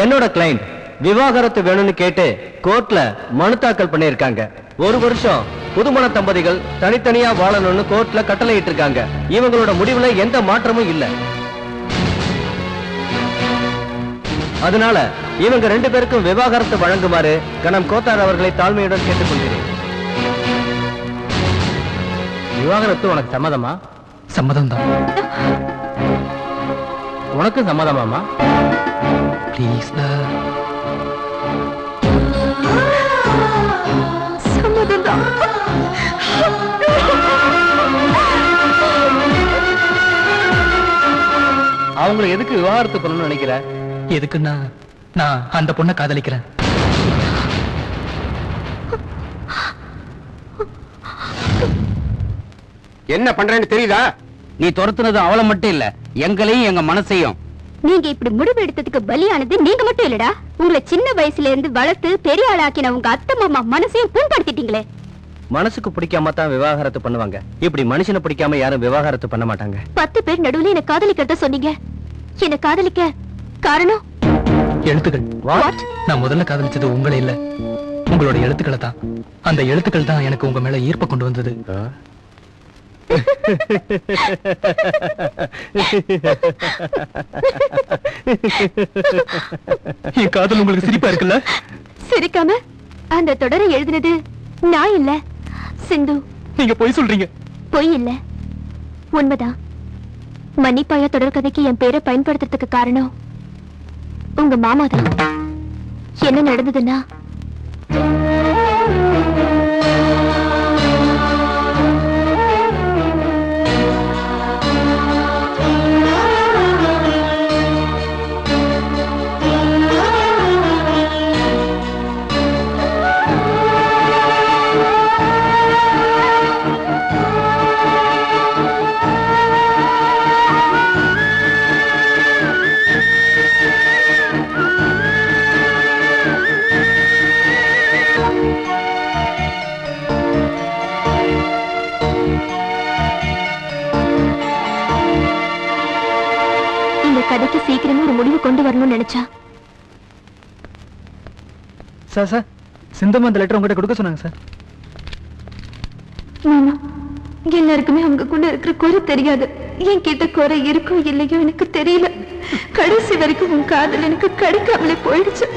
என்னோட கிளையண்ட் விவாகரத்து வேணும்னு கேட்டு கோர்ட்ல மனு தாக்கல் பண்ணிருக்காங்க. 1 வருஷம் புதுமண தம்பதிகள் தனித்தனியா வாழணும்னு கோர்ட்ல கட்டளை இட்டிருக்காங்க. இவங்களோட முடிவுல எந்த மாற்றமும் இல்ல. அதனால இவங்க 2 பேருக்கும் விவாகரத்து வழங்குமாறு கணம் கோத்தார் அவர்களை தாழ்மையுடன் கேட்டுக்கொள்கிறேன். விவாகரத்து உனக்கு சம்மதமா? சம்மதம் தான். உனக்கு சம்மதமாமா? ப்ளீஸ். சம்மதம் தான். அவங்களை எதுக்கு விவாகரத்து பண்ணணும்னு நினைக்கிற? எதுக்குன்னா நான் அந்த பொண்ணை காதலிக்கிறேன். என்ன பண்றேன்னு தெரியுதா? நீ துரத்துனது அவளை மட்டும் இல்ல, எங்களையும் எங்க மனசையும். நீங்க இப்படி முடிவு எடுத்ததுக்கு பலியானது நீங்க மட்டும் இல்லடா. உங்களை சின்ன வயசுல இருந்து வளர்த்து பெரிய ஆளாக்கின உங்க அத்தை மாமா மனசையும் புண்படுத்திட்டீங்களே. மனசுக்கு பிடிக்காம தான் விவாகரத்து பண்ணுவாங்க. இப்படி மனுஷனை பிடிக்காம யாரும் விவாகரத்து பண்ண மாட்டாங்க. 10 பேர் நடுவுல என்ன காதலிக்கிறத சொன்னீங்க. என்ன காதலிக்க காரணம்? எழுத்துக்கள். நான் முதல்ல காதலிச்சது உங்களை இல்ல, உங்களோட எழுத்துக்களை தான். அந்த எழுத்துக்கள் தான் எனக்கு உங்க மேல ஈர்ப்ப கொண்டு வந்தது. என் காதல் உங்களுக்கு சிரிப்பா இருக்குல்ல? சிரிக்காம அந்த தொடரை எழுதினது நான் இல்ல, சிந்து. நீங்க பொய் சொல்றீங்க. பொய் இல்ல, உண்மைதான். மன்னிப்பாயா தொடர்கதைக்கு என் பேரை பயன்படுத்துறதுக்கு காரணம் உங்க மாமா தான். என்ன நடந்ததுன்னா, கதைக்கு சீக்கிரமே ஒரு முடிவு கொண்டு வரணும்னு நினைச்சா. சார் சிந்தம்மா அந்த லெட்டர் உங்ககிட்ட கொடுக்க சொன்னாங்க சார். மாமா, எல்லாருக்குமே அவங்கக்குள்ள இருக்கிற குறை தெரியாது. என் கிட்ட குறை இருக்கோ இல்லையோ எனக்கு தெரியல. கடைசி வரைக்கும் உன் காதல் எனக்கு கிடைக்காமலே போயிடுச்சு.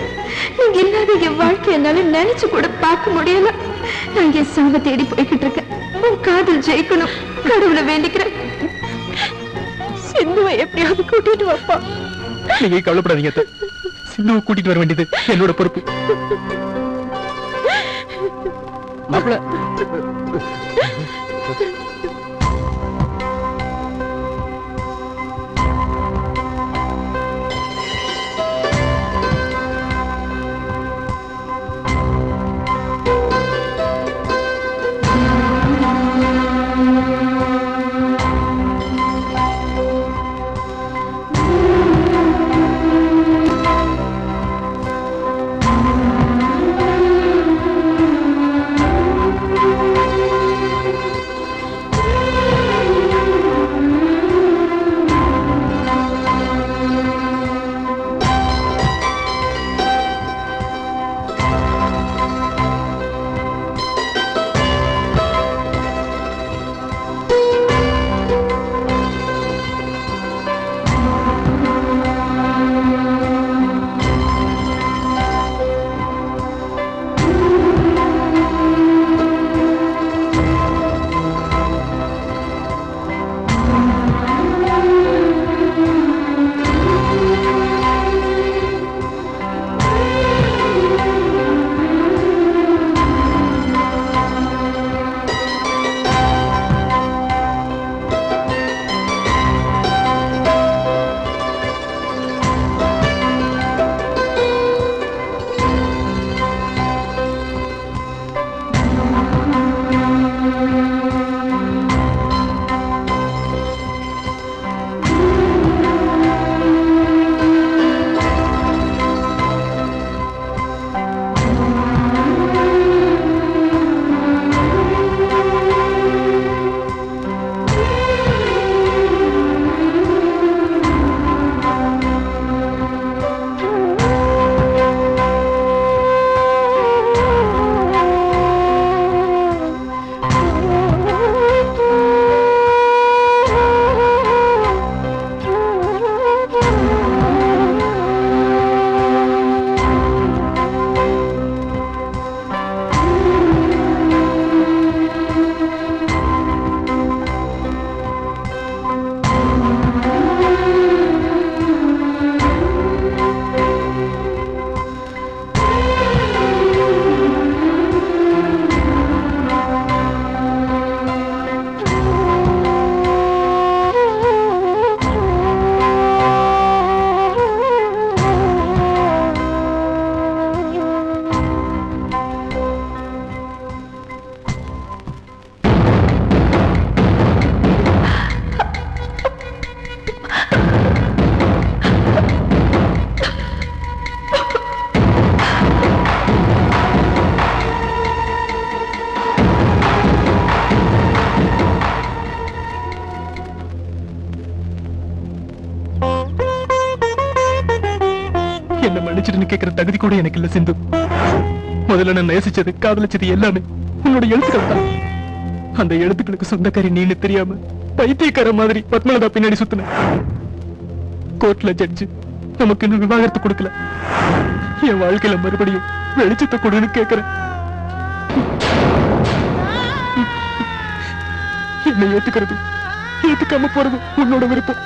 நீங்க இல்லாத என் வாழ்க்கை என்னால நினைச்சு கூட பார்க்க முடியல. நான் என் சாவை தேடி போய்கிட்டு இருக்கேன். உன் காதல் ஜெயிக்கணும், கடவுளை வேண்டிக்கிறேன். சிந்துவை எப்படியாவது கூட்டிட்டு வாப்பா. நீங்க கவலைப்படாதீங்க. சிந்துவை கூட்டிட்டு வர வேண்டியது என்னோட பொறுப்பு. மாப்பிள்ள என்ன மன்னிச்சிட்டு கேட்கிற தகுதி கூட எனக்கு இல்ல சிந்து. முதல்ல நான் நேசிச்சது காதலிச்சது எல்லாமே உன்னோட எழுத்துக்கள் தான். அந்த எழுத்துக்களுக்கு சொந்தக்காரி நீன்னு தெரியாம பைத்தியக்கார மாதிரி பத்மலதா பின்னாடி சுத்தின. கோர்ட்ல ஜட்ஜு நமக்கு இன்னும் விவாகரத்து கொடுக்கல. என் வாழ்க்கையில மறுபடியும் வெளிச்சத்தை கொடுன்னு கேக்குறேன். என்னை ஏத்துக்கிறது ஏத்துக்காம போறது உன்னோட விருப்பம்.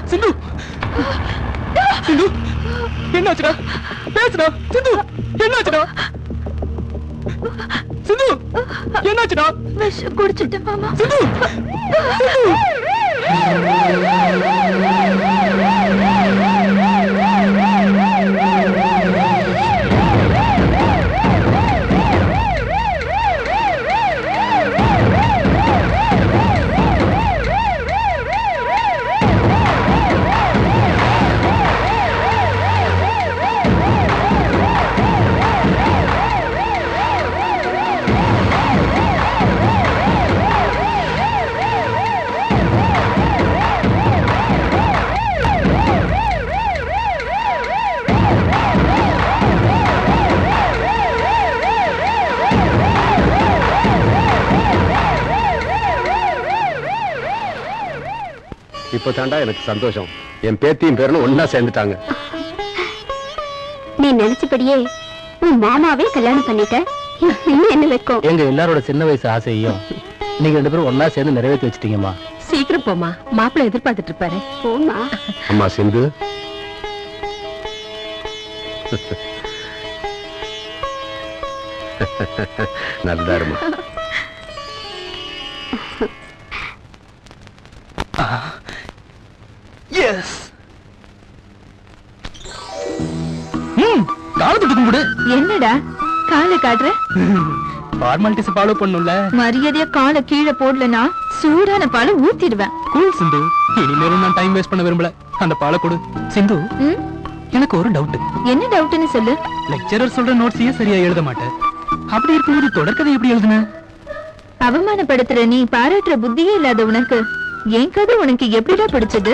சிந்து சிந்து என்னாச்சுடா? பேசுடா சிந்து, என்னாச்சுடா? சிந்து என்னாச்சுடா? விஷம் குடிச்சிட்டேன் மாமா. சிந்து இப்ப தாண்டா எனக்கு சந்தோஷம். என் பேத்தியும் பேரனும் ஒன்னா சேர்ந்துட்டாங்க. நீ நினைச்சபடியே உன் மாமாவே கல்யாணம் பண்ணிட்ட. இன்னும் என்ன வைக்கும்? எங்க எல்லாரோட சின்ன வயசு ஆசையையும் நீங்க 2 பேரும் ஒன்னா சேர்ந்து நிறைவேற்றி வச்சிட்டீங்கம்மா. சீக்கிரம் போமா, மாப்பிள்ளை எதிர்பார்த்துட்டு இருப்பாரு. போமா. அம்மா சிந்து, நல்லா இருமா. எஸ். காலத்துட்டு கும்பிடு. என்னடா காலை காட்டுற? ஃபார்மாலிட்டிஸ் ஃபாலோ பண்ணும்ல. மரியாதையா காலை கீழே போடலனா சூடான பாலை ஊத்திடுவேன். கூல் சிந்து, இனிமேலும் நான் டைம் வேஸ்ட் பண்ண விரும்பல. அந்த பாலை கொடு. சிந்து, எனக்கு ஒரு டவுட். என்ன டவுட்னு சொல்லு. லெக்சரர் சொல்ற நோட்ஸையே சரியா எழுத மாட்டேன். அப்படி இருக்கும்போது தொடர்கதை எப்படி எழுதுன? அவமானப்படுத்துற நீ பாராட்டுற புத்தியே இல்லாத உனக்கு என் கதை உனக்கு எப்படிடா பிடிச்சது?